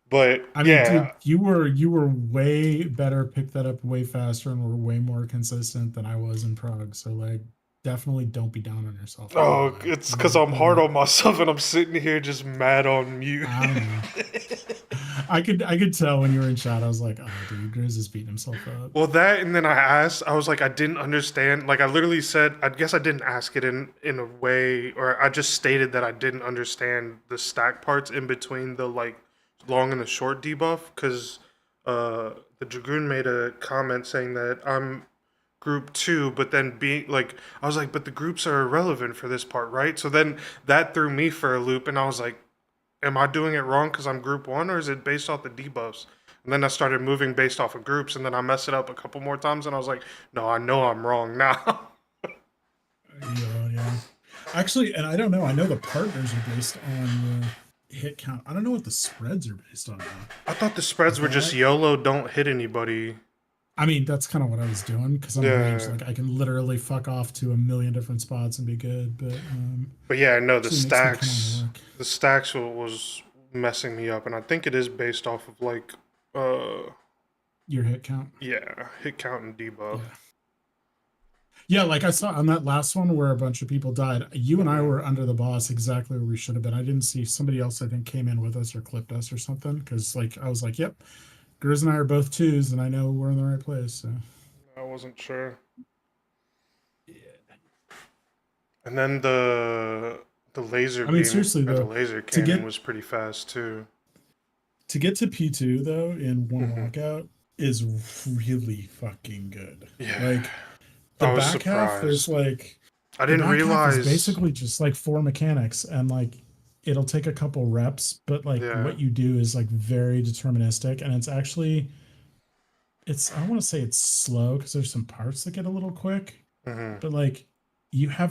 But I mean, yeah, dude, you were way better, picked that up way faster, and were way more consistent than I was in Prague. So like, definitely don't be down on yourself. oh, it's because I'm hard on myself and I'm sitting here just mad on mute. I don't know. I could tell when you were in chat. I was like, oh, dude, Grizz is beating himself up. Well, that, and then I was like, I didn't understand. Like, I literally said, I guess I didn't ask it in a way, or I just stated that I didn't understand the stack parts in between the like long and the short debuff, because the Dragoon made a comment saying that I'm group 2, but then being like, I was like, but the groups are irrelevant for this part, right? So then that threw me for a loop, and I was like, am I doing it wrong because I'm group 1, or is it based off the debuffs? And then I started moving based off of groups, and then I messed it up a couple more times, and I was like, no, I know I'm wrong now. Yeah. Actually, and I don't know. I know the partners are based on the hit count. I don't know what the spreads are based on. I thought the spreads were just YOLO, don't hit anybody. I mean, that's kind of what I was doing, because I'm ranged. Like, I can literally fuck off to a million different spots and be good. But yeah, no, the actually stacks was messing me up, and I think it is based off of like your hit count. Yeah, hit count and debuff. Yeah, like I saw on that last one where a bunch of people died. You and I were under the boss exactly where we should have been. I didn't see somebody else. I think came in with us or clipped us or something, because like I was like, yep. Grizz and I are both 2s, and I know we're in the right place. So I wasn't sure. Yeah. And then the laser beam, seriously though, the laser cannon was pretty fast too. To get to P2 though in one walkout is really fucking good. Yeah. Like the back half, there's like I didn't realize it's basically just like 4 mechanics, and like it'll take a couple reps, but like what you do is like very deterministic, and it's actually I don't want to say it's slow because there's some parts that get a little quick, but like you have